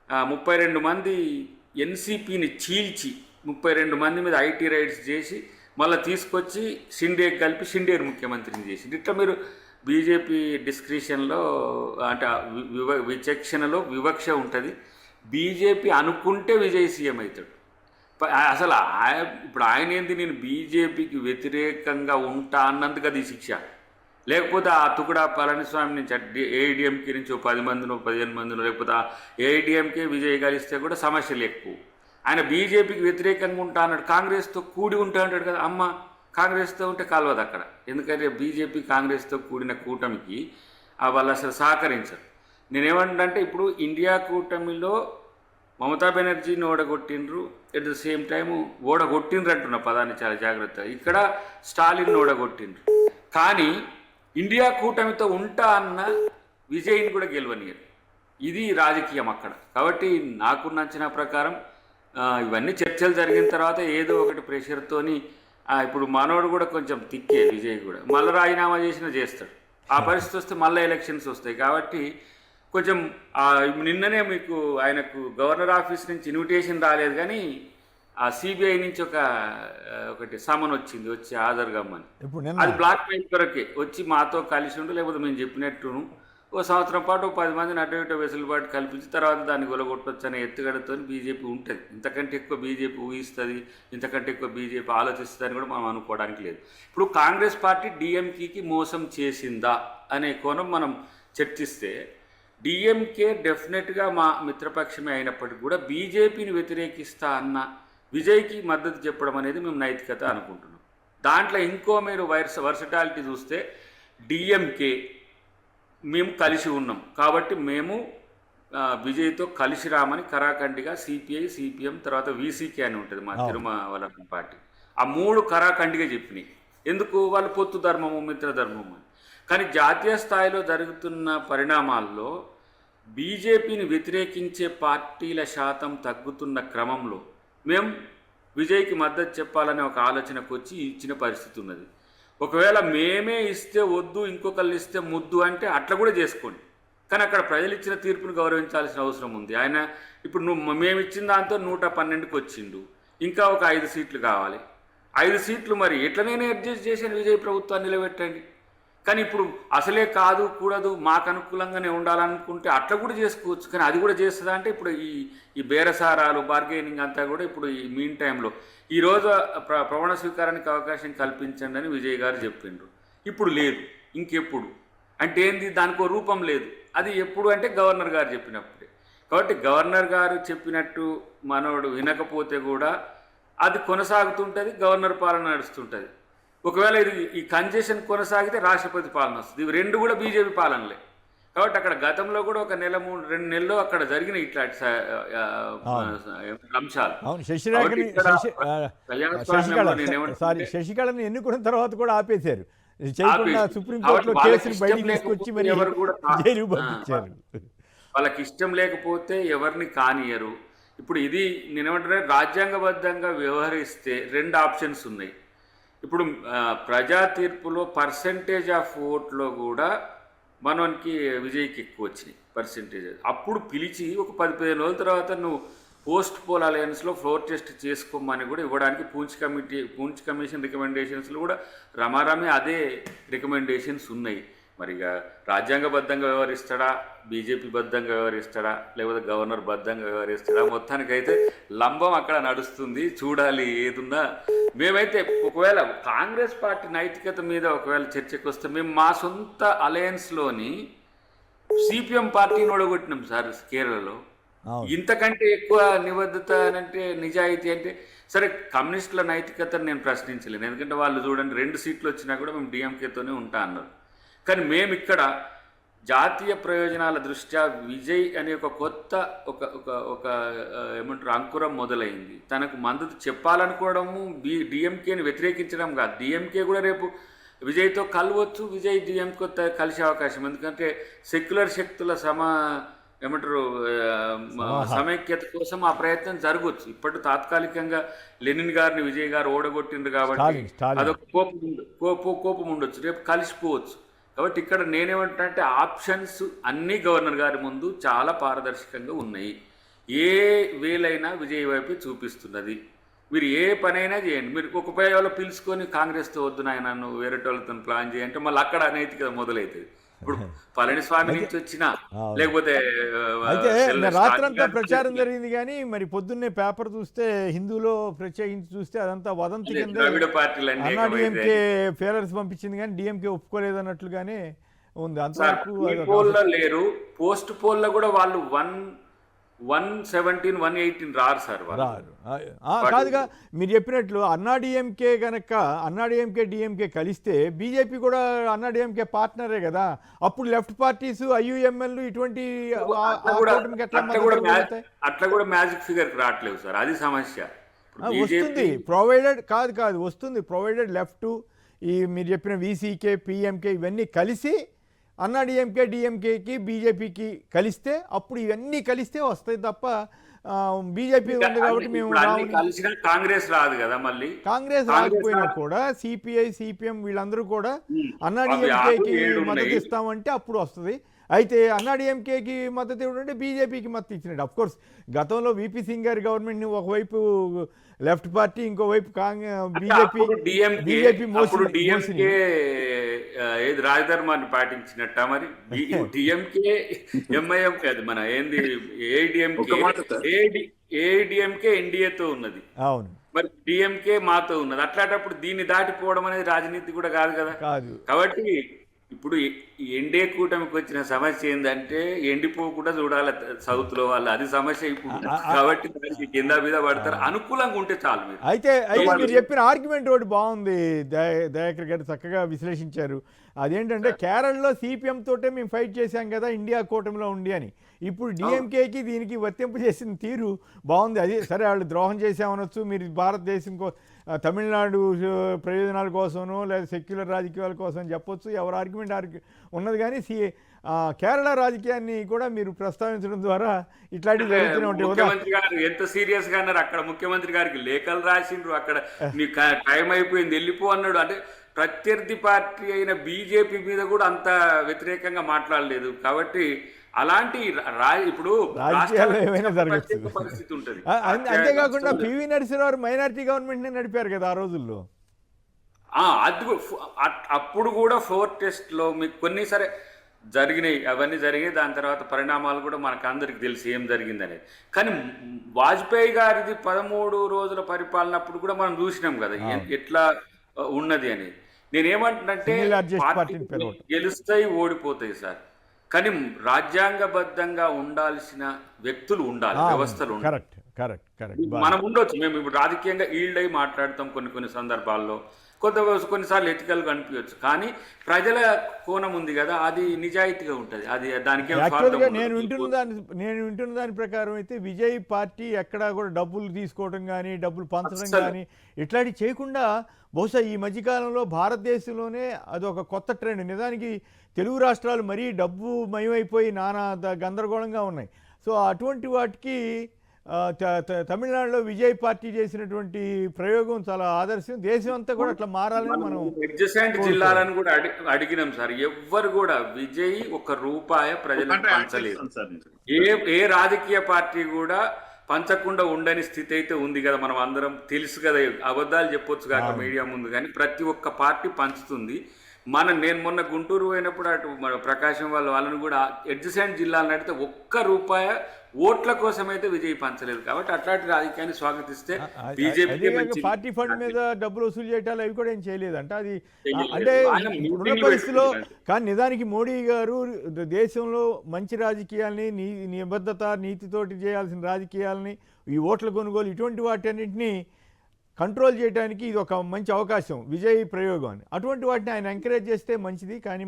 Speaker 6: 32 మంది ఎన్సీపీని చీల్చి 32 మంది మీద ఐటీ రైడ్స్ చేసి మళ్ళీ తీసుకొచ్చి షిండేకి కలిపి షిండేని ముఖ్యమంత్రిని చేసింది. ఇట్లా మీరు బీజేపీ డిస్క్రిషన్లో అంటే విచక్షణలో వివక్ష ఉంటుంది. బీజేపీ అనుకుంటే విజయ్ సీఎం అవుతాడు. అసలు ఇప్పుడు ఆయన ఏంది, నేను బీజేపీకి వ్యతిరేకంగా ఉంటా అన్నందుకు అది శిక్ష. లేకపోతే ఆ తుకుడా పళనిస్వామి నుంచి ఏఐడిఎంకే నుంచి 10 మందినో 15 మందినో, లేకపోతే ఏఐడిఎంకే విజయ్ కలిస్తే కూడా సమస్యలు ఎక్కువ. ఆయన బీజేపీకి వ్యతిరేకంగా ఉంటా అన్నాడు, కాంగ్రెస్తో కూడి ఉంటా అంటాడు కదా. అమ్మ కాంగ్రెస్తో ఉంటే కలవదు అక్కడ, ఎందుకంటే బీజేపీ కాంగ్రెస్తో కూడిన కూటమికి వాళ్ళు అసలు సహకరించరు. నేనేమంటే ఇప్పుడు ఇండియా కూటమిలో మమతా బెనర్జీని ఓడగొట్టిండ్రు, ఎట్ ద సేమ్ టైము ఓడగొట్టిండ్రు అంటున్న పదాన్ని చాలా జాగ్రత్తగా. ఇక్కడ స్టాలిన్ ఓడగొట్టిండ్రు, కానీ ఇండియా కూటమితో ఉంటా అన్న విజయ్ని కూడా గెలవనియరు. ఇది రాజకీయం అక్కడ. కాబట్టి నాకు నచ్చిన ప్రకారం ఇవన్నీ చర్చలు జరిగిన తర్వాత ఏదో ఒకటి ప్రెషర్తోని ఇప్పుడు మనోడు కూడా కొంచెం తిక్కే విజయ్ కూడా మళ్ళీ రాజీనామా చేసినా చేస్తాడు. ఆ పరిస్థితి వస్తే మళ్ళీ ఎలక్షన్స్ వస్తాయి. కాబట్టి కొంచెం నిన్ననే మీకు ఆయనకు గవర్నర్ ఆఫీస్ నుంచి ఇన్విటేషన్ రాలేదు, కానీ ఆ సిబిఐ నుంచి ఒకటి సమన్ వచ్చింది, వచ్చి హాజరు కమ్మని. అది బ్లాక్ మెయిల్ కొరకే వచ్చి మాతో కలిసి ఉండు, లేకపోతే మేము చెప్పినట్టును 1 సంవత్సరం పాటు 10 మందిని అటు ఇటు వెసులుబాటు కల్పించి తర్వాత దాన్ని గొలగొట్టవచ్చు అనే ఎత్తుగడతో బీజేపీ ఉంటుంది. ఇంతకంటే ఎక్కువ బీజేపీ ఊహిస్తుంది, ఇంతకంటే ఎక్కువ బీజేపీ ఆలోచిస్తుంది అని కూడా మనం అనుకోవడానికి లేదు. ఇప్పుడు కాంగ్రెస్ పార్టీ డిఎంకేకి మోసం చేసిందా అనే కోణం మనం చర్చిస్తే, డిఎంకే డెఫినెట్గా మా మిత్రపక్షమే అయినప్పటికీ కూడా బీజేపీని వ్యతిరేకిస్తా అన్న విజయ్కి మద్దతు చెప్పడం అనేది మేము నైతికత అనుకుంటున్నాం. దాంట్లో ఇంకో మీరు వర్సటాలిటీ చూస్తే డిఎంకే మేము కలిసి ఉన్నాం కాబట్టి మేము విజయ్తో కలిసి రామని కరాఖండిగా సిపిఐ, సిపిఎం, తర్వాత వీసీకే అని ఉంటుంది మా తిరుమల పార్టీ, ఆ 3 కరాఖండిగా చెప్పినాయి. ఎందుకు, వాళ్ళు పొత్తు ధర్మము మిత్రధర్మము అని. కానీ జాతీయ స్థాయిలో జరుగుతున్న పరిణామాల్లో బీజేపీని వ్యతిరేకించే పార్టీల శాతం తగ్గుతున్న క్రమంలో మేము విజయ్కి మద్దతు చెప్పాలనే ఒక ఆలోచనకు వచ్చి ఇచ్చిన పరిస్థితి ఉన్నది. ఒకవేళ మేమే ఇస్తే వద్దు, ఇంకొకళ్ళు ఇస్తే ముద్దు అంటే అట్లా కూడా చేసుకోండి. కానీ అక్కడ ప్రజలు ఇచ్చిన తీర్పును గౌరవించాల్సిన అవసరం ఉంది. ఆయన ఇప్పుడు మేము ఇచ్చిన దాంతో 112కి వచ్చిండు, ఇంకా ఒక 5 సీట్లు కావాలి. 5 సీట్లు మరి ఎట్లనైనా అడ్జస్ట్ చేసిన విజయ్ ప్రభుత్వాన్ని నిలబెట్టండి. కానీ ఇప్పుడు అసలే కాదు కూడదు మాకు అనుకూలంగానే ఉండాలనుకుంటే అట్లా కూడా చేసుకోవచ్చు. కానీ అది కూడా చేస్తుందా అంటే ఇప్పుడు ఈ బేరసారాలు బార్గెనింగ్ అంతా కూడా ఇప్పుడు ఈ మీన్ టైంలో ఈరోజు ప్రమాణ స్వీకారానికి అవకాశం కల్పించండి అని విజయ్ గారు చెప్పిండ్రు. ఇప్పుడు లేదు, ఇంకెప్పుడు అంటే ఏంది, దానికో రూపం లేదు. అది ఎప్పుడు అంటే గవర్నర్ గారు చెప్పినప్పుడే. కాబట్టి గవర్నర్ గారు చెప్పినట్టు మనోడు వినకపోతే కూడా అది కొనసాగుతుంటుంది, గవర్నర్ పాలన నడుస్తుంటుంది. ఒకవేళ ఈ కంజెషన్ కొనసాగితే రాష్ట్రపతి పాలన వస్తుంది. ఇవి రెండు కూడా బీజేపీ పాలనలే. కాబట్టి అక్కడ గతంలో కూడా ఒక 2 నెలల్లో అక్కడ జరిగిన ఇట్లాంటి అంశాలు.
Speaker 1: శశికళని ఎన్నుకున్న తర్వాత కూడా ఆపేశారు, చేయకుండా సుప్రీంకోర్టులో కేసులు బయటికి తీసుకొచ్చి మరి జైలు పంపించారు.
Speaker 6: వాళ్ళకి ఇష్టం లేకపోతే ఎవరిని కానియరు. ఇప్పుడు ఇది నేనేమంటున్నా, రాజ్యాంగబద్ధంగా వ్యవహరిస్తే 2 ఆప్షన్స్ ఉన్నాయి. ఇప్పుడు ప్రజా తీర్పులో పర్సెంటేజ్ ఆఫ్ ఓట్లో కూడా మనకి విజయ్కి ఎక్కువ వచ్చినాయి పర్సెంటేజ్. అప్పుడు పిలిచి ఒక 10-15 రోజుల తర్వాత నువ్వు పోస్ట్ పోల్ అలయన్స్లో ఫ్లోర్ టెస్ట్ చేసుకోమని కూడా ఇవ్వడానికి పూంచ్ కమిషన్ రికమెండేషన్స్లో కూడా రమారామే అదే రికమెండేషన్స్ ఉన్నాయి. మరి ఇక రాజ్యాంగబద్ధంగా వ్యవహరిస్తాడా, బీజేపీ బద్ధంగా వ్యవహరిస్తాడా, లేకపోతే గవర్నర్ బద్ధంగా వ్యవహరిస్తాడా, మొత్తానికైతే లంబం అక్కడ నడుస్తుంది. చూడాలి ఏదున్నా. మేమైతే ఒకవేళ కాంగ్రెస్ పార్టీ నైతికత మీద ఒకవేళ చర్చకు వస్తే మేము మా సొంత అలయన్స్లోని సిపిఎం పార్టీని ఓడగొట్టినాం సార్ కేరళలో. ఇంతకంటే ఎక్కువ నిబద్ధత అంటే, నిజాయితీ అంటే, సరే కమ్యూనిస్టుల నైతికతను నేను ప్రశ్నించలేను, ఎందుకంటే వాళ్ళు చూడండి 2 సీట్లు వచ్చినా కూడా మేము డిఎంకేతోనే ఉంటా అన్నారు. కానీ మేము ఇక్కడ జాతీయ ప్రయోజనాల దృష్ట్యా విజయ్ అనే ఒక కొత్త ఒక ఏమంటారు అంకురం మొదలైంది. తనకు మద్దతు చెప్పాలనుకోవడము, డిఎంకేని వ్యతిరేకించడం కాదు. డిఎంకే కూడా రేపు విజయ్తో కలవచ్చు, విజయ్ డిఎంకేతో కలిసే అవకాశం. ఎందుకంటే సెక్యులర్ శక్తుల ఏమంటారు సమైక్యత కోసం ఆ ప్రయత్నం జరగవచ్చు. ఇప్పటి తాత్కాలికంగా లెనిన్ గారిని విజయ్ గారు ఓడగొట్టిండ్రు కాబట్టి అదొక కోపం ఉండొచ్చు, రేపు కలిసిపోవచ్చు. కాబట్టి ఇక్కడ నేనేమంటున్నానంటే ఆప్షన్స్ అన్నీ గవర్నర్ గారి ముందు చాలా పారదర్శకంగా ఉన్నాయి. ఏ వేలైనా విజయ్ వైపు చూపిస్తున్నది. మీరు ఏ పనైనా చేయండి. మీరు ఒక పేరు పిలుచుకొని కాంగ్రెస్తో వద్దు నాయన నువ్వు వేరేటోళ్ళతో ప్లాన్ చేయంటే మళ్ళీ అక్కడ అనైతికత మొదలవుతుంది. ఇప్పుడు పళనిస్వామి నుంచి వచ్చినా లేకపోతే
Speaker 1: అయితే రాత్రంతా ప్రచారం జరిగింది. కానీ మరి పొద్దున్నే పేపర్ చూస్తే హిందూలో ప్రత్యేకించి చూస్తే అదంతా వదంతి కింద డిఎంకే ఫేరర్స్ పంపించింది కానీ డిఎంకే ఒప్పుకోలేదు అన్నట్లుగానే ఉంది.
Speaker 6: అంతవరకు లేరు. పోస్ట్ పోల్లో కూడా వాళ్ళు 117, 118 రారు సార్,
Speaker 1: రారు. కాదుగా మీరు చెప్పినట్లు అన్నాడీఎంకే కనుక అన్నాడీఎంకే డిఎంకే కలిస్తే బీజేపీ కూడా అన్నాడీఎంకే పార్ట్నరే కదా. అప్పుడు లెఫ్ట్ పార్టీస్ ఐయుఎంఎల్ ఇటువంటి
Speaker 6: అట్లా కూడా మ్యాజిక్ ఫిగర్ రావట్లేదు సార్, అది సమస్య.
Speaker 1: వస్తుంది ప్రొవైడెడ్ కాదు వస్తుంది ప్రొవైడెడ్ లెఫ్ట్ మీరు చెప్పిన వీసీకే పిఎంకే ఇవన్నీ కలిసి అన్నాడీఎంకే డిఎంకేకి బీజేపీకి కలిస్తే అప్పుడు ఇవన్నీ కలిస్తే వస్తాయి తప్ప బీజేపీ ఉంది కాబట్టి మేము
Speaker 6: కాంగ్రెస్ రాదు కదా. మళ్ళీ
Speaker 1: కాంగ్రెస్ రాకపోయినా కూడా సిపిఐ సిపిఎం వీళ్ళందరూ కూడా అన్నాడీఎంకేకి మద్దతు ఇస్తామంటే అప్పుడు వస్తుంది. అయితే అన్నాడీఎంకేకి మద్దతు ఇవ్వడంటే బీజేపీకి మద్దతు ఇచ్చినట్టు. అఫ్కోర్స్ గతంలో విపి సింగ్ గారి గవర్నమెంట్ని ఒకవైపు లెఫ్ట్ పార్టీ ఇంకోవైపు బీజేపీ
Speaker 6: ఏది రాజధర్మాన్ని పాటించినట్ట మరి డిఎంకే ఎంఐఎం కాదు మన ఏంది ఏడిఎంకే ఎన్డీఏతో ఉన్నది.
Speaker 1: అవును,
Speaker 6: మరి డిఎంకే మాతో ఉన్నది. అట్లాంటప్పుడు దీన్ని దాటిపోవడం అనేది రాజనీతి కూడా కాదు కదా. కాబట్టి ఇప్పుడు ఎన్డీఏ కూటమికి వచ్చిన సమస్య ఏంటంటే ఎండిపోకుండా చూడాలి సౌత్ లో వాళ్ళు, అది సమస్య ఇప్పుడు. కాబట్టి దానికి కింద మీద పడతారు, అనుకూలంగా ఉంటే చాలు.
Speaker 1: అయితే మీరు చెప్పిన ఆర్గ్యుమెంట్ ఒకటి బాగుంది, దయాకర్ గారు చక్కగా విశ్లేషించారు. అదేంటంటే కేరళలో సిపిఎం తోటే మేము ఫైట్ చేశాం కదా ఇండియా కూటమిలో ఉండి అని. ఇప్పుడు డిఎంకేకి దీనికి వర్తింపు చేసిన తీరు బాగుంది. అది సరే వాళ్ళు ద్రోహం చేసామనొచ్చు, మీరు భారతదేశం తమిళనాడు ప్రయోజనాల కోసమో లేదా సెక్యులర్ రాజకీయాల కోసం చెప్పొచ్చు, ఎవరు ఆర్గ్యుమెంట్ ఉన్నది. కానీ కేరళ రాజకీయాన్ని కూడా మీరు ప్రస్తావించడం ద్వారా ఇట్లాంటివి జరుగుతూనే ఉంటాయి.
Speaker 6: ముఖ్యమంత్రి గారు ఎంత సీరియస్ గా అన్నారు, అక్కడ ముఖ్యమంత్రి గారికి లేఖలు రాసిండ్రు, అక్కడ నీకు టైం అయిపోయింది వెళ్ళిపో అన్నాడు. అంటే ప్రత్యర్థి పార్టీ అయిన బీజేపీ మీద కూడా అంత వ్యతిరేకంగా మాట్లాడలేదు. కాబట్టి అలాంటి ఇప్పుడు
Speaker 1: రాజకీయాల్లో ఏమైనా జరగచ్చు.
Speaker 6: ప్రత్యేక పరిస్థితి ఉంటుంది.
Speaker 1: అంతేకాకుండా పివి నరసింహారావు మైనారిటీ గవర్నమెంట్ని నడిపారు కదా ఆ రోజుల్లో.
Speaker 6: అది అప్పుడు కూడా 4 టెస్ట్లో మీకు కొన్ని సరే జరిగినాయి, అవన్నీ జరిగాయి. దాని తర్వాత పరిణామాలు కూడా మనకు అందరికి తెలిసి ఏం జరిగిందనేది. కానీ వాజ్పేయి గారిది 13 రోజుల పరిపాలన అప్పుడు కూడా మనం చూసినాం కదా ఎట్లా ఉన్నది అనేది. నేనేమంటున్నంటే గెలుస్తాయి, ఓడిపోతాయి సార్, కానీ రాజ్యాంగబద్ధంగా ఉండాల్సిన వ్యక్తులు ఉండాలి, వ్యవస్థలు ఉండాలి. మనం ఉండొచ్చు, మేము ఇప్పుడు రాజకీయంగా ఈల్డ్ అయి మాట్లాడతాం కొన్ని సందర్భాల్లో, కొన్నిసార్లు ఎథికల్గా అనిపించవచ్చు, కానీ ప్రజల కోణం ఉంది కదా, అది నిజాయితీగా ఉంటుంది. అది దానికి
Speaker 1: నేను వింటున్న దాని ప్రకారం అయితే విజయ్ పార్టీ ఎక్కడా కూడా డబ్బులు తీసుకోవడం కానీ డబ్బులు పంచడం కానీ ఇట్లాంటివి చేయకుండా, బహుశా ఈ మధ్యకాలంలో భారతదేశంలోనే అదొక కొత్త ట్రెండ్. నిజానికి తెలుగు రాష్ట్రాలు మరీ డబ్బు మయమైపోయి నానా గందరగోళంగా ఉన్నాయి. సో అటువంటి వాటికి తమిళనాడులో విజయ్ పార్టీ చేసినటువంటి ప్రయోగం చాలా ఆదర్శం. దేశం అంతా కూడా అట్లా మారాలని మనం
Speaker 6: అడ్జసెంట్ జిల్లాలను కూడా అడిగినాం సార్. ఎవ్వరు కూడా విజయ్ ₹1 ప్రజలకు పంచలేదు. ఏ రాజకీయ పార్టీ కూడా పంచకుండా ఉండని స్థితి అయితే ఉంది కదా, మనం అందరం తెలుసు కదా, అబద్ధాలు చెప్పొచ్చు కాక మీడియా ముందు, కానీ ప్రతి ఒక్క పార్టీ పంచుతుంది. నేను మొన్న గుంటూరు పోయినప్పుడు అటు మన ప్రకాశం వాళ్ళని కూడా అడ్జసెంట్ జిల్లాలను అడిగితే ₹1 ఓట్ల కోసం అయితే విజయ్ పంచలేదు. కాబట్టి అట్లాంటి రాజకీయాన్ని స్వాగతిస్తే బీజేపీ
Speaker 1: పార్టీ ఫండ్ మీద డబ్బులు వసూలు చేయటాలు అవి కూడా ఏం చేయలేదంట. అది అంటే ఉన్న పరిస్థితిలో. కానీ నిజానికి మోడీ గారు దేశంలో మంచి రాజకీయాల్ని, నిబద్ధత నీతితోటి చేయాల్సిన రాజకీయాలని, ఈ ఓట్ల కొనుగోలు ఇటువంటి వాటన్నింటినీ కంట్రోల్ చేయడానికి ఇది ఒక మంచి అవకాశం విజయ్ ప్రయోగం అని. అటువంటి వాటిని ఆయన ఎంకరేజ్ చేస్తే మంచిది. కానీ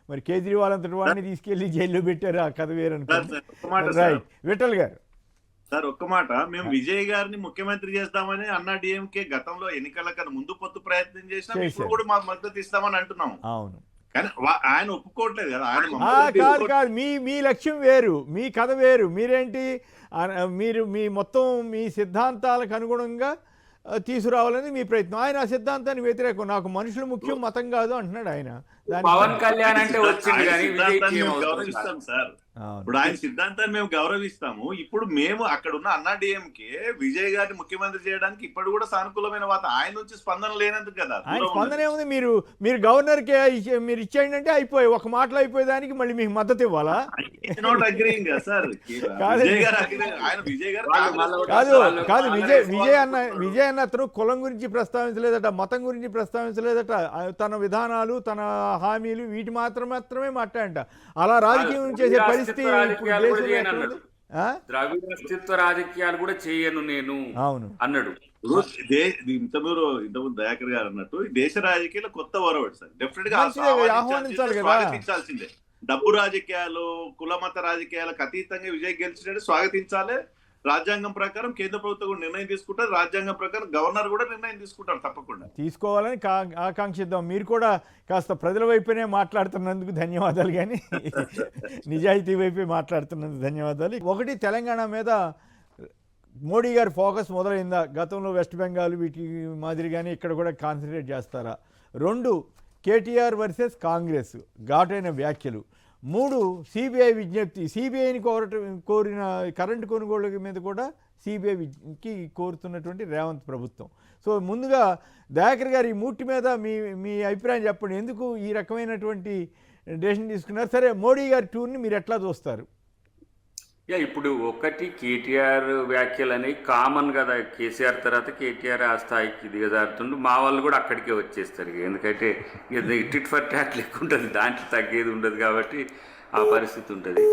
Speaker 1: మరి కేజ్రీవాల్ అంతటి వాడిని తీసుకెళ్లి జైల్లో పెట్టారు, ఆ కథ వేరనుకోండి. రైట్, విఠల్ గారు
Speaker 2: సార్ ఒక్క మాట, మేము విజయ్ గారిని ముఖ్యమంత్రి చేస్తామని అన్నా డిఎంకే గతంలో ఎన్నికల కన్నా ముందు పొత్తు ప్రయత్నం చేసినా ఇప్పుడు కూడా మాకు మద్దతు ఇస్తామని అంటున్నాము.
Speaker 1: అవును,
Speaker 2: కానీ ఆయన ఒప్పుకోవట్లేదు కదా.
Speaker 1: కాదు మీ లక్ష్యం వేరు, మీ కథ వేరు. మీరేంటి మీ మొత్తం మీ సిద్ధాంతాలకు అనుగుణంగా తీసుకురావాలని మీ ప్రయత్నం. ఆయన ఆ సిద్ధాంతానికి వ్యతిరేకం. నాకు మనుషులు ముఖ్యం, మతం కాదు అంటున్నాడు ఆయన.
Speaker 6: పవన్ కళ్యాణ్ అంటే వచ్చింది కానీ
Speaker 2: గౌరవిస్తాం సార్. ఇప్పుడు ఆయన సిద్ధాంతాన్ని మేము గౌరవిస్తాము. ఇప్పుడు మేము అక్కడ ఉన్న అన్నా డిఎంకే విజయ్ గారిని ముఖ్యమంత్రి చేయడానికి ఇప్పుడు కూడా సానుకూలమైన ఆయన నుంచి స్పందన లేనందుకు కదా.
Speaker 1: ఆయన స్పందన ఏముంది? మీరు గవర్నర్ కి మీరు ఇచ్చేయండి అంటే అయిపోయి ఒక మాటలో అయిపోయేదానికి మళ్ళీ మీకు మద్దతు ఇవ్వాలా? కాదు విజయ్ అన్న అతను కులం గురించి ప్రస్తావించలేదట, మతం గురించి ప్రస్తావించలేదట. తన విధానాలు, తన హామీలు వీటి మాత్రమే మాట్లాడంట. అలా రాజకీయం చేసే పరిస్థితి
Speaker 6: ద్రవిడ అస్తిత్వ రాజకీయాలు కూడా చేయను నేను అన్నాడు.
Speaker 2: ఇంతకుముందు దయాకర్ గారు అన్నట్టు దేశ రాజకీయాలు కొత్త వరవడు సార్. డెఫినెట్ గా స్వాగతించాల్సిందే. డబ్బు రాజకీయాలు, కులమత రాజకీయాలకు అతీతంగా విజయ్ గెలిచినట్టు స్వాగతించాలి. రాజ్యాంగం ప్రకారం కేంద్ర ప్రభుత్వం కూడా నిర్ణయం తీసుకుంటారు, రాజ్యాంగం ప్రకారం గవర్నర్ కూడా నిర్ణయం తీసుకుంటారు. తప్పకుండా తీసుకోవాలని
Speaker 1: ఆకాంక్షిద్దాం. మీరు కూడా కాస్త ప్రజల వైపునే మాట్లాడుతున్నందుకు ధన్యవాదాలు, కానీ నిజాయితీ వైపే మాట్లాడుతున్నందుకు ధన్యవాదాలు. ఒకటి, తెలంగాణ మీద మోడీ గారి ఫోకస్ మొదలైందా? గతంలో వెస్ట్ బెంగాల్ వీటి మాదిరిగానే ఇక్కడ కూడా కాన్సన్ట్రేట్ చేస్తారా? 2, కేటీఆర్ వర్సెస్ కాంగ్రెస్ ఘాటైన వ్యాఖ్యలు. 3, సిబిఐ విజ్ఞప్తి. సిబిఐని కోరిన కరెంటు కొనుగోళ్ల మీద కూడా సిబిఐకి కోరుతున్నటువంటి రేవంత్ ప్రభుత్వం. సో ముందుగా దయాకర్ గారు ఈ మూటి మీద మీ అభిప్రాయం చెప్పండి. ఎందుకు ఈ రకమైనటువంటి డెసిషన్ తీసుకున్నారు? సరే, మోడీ గారి టూర్ని మీరు ఎట్లా చూస్తారు?
Speaker 6: ఇప్పుడు ఒకటి, కేటీఆర్ వ్యాఖ్యలు అనేవి కామన్ కదా. కేసీఆర్ తర్వాత కేటీఆర్ ఆ స్థాయికి దిగజారుతుండు. మా వాళ్ళు కూడా అక్కడికే వచ్చేస్తారు. ఎందుకంటే టిట్ ఫర్ టాట్ లెక్క ఉంటుంది, దాంట్లో తగ్గేది ఉండదు. కాబట్టి ఆ పరిస్థితి ఉంటుంది.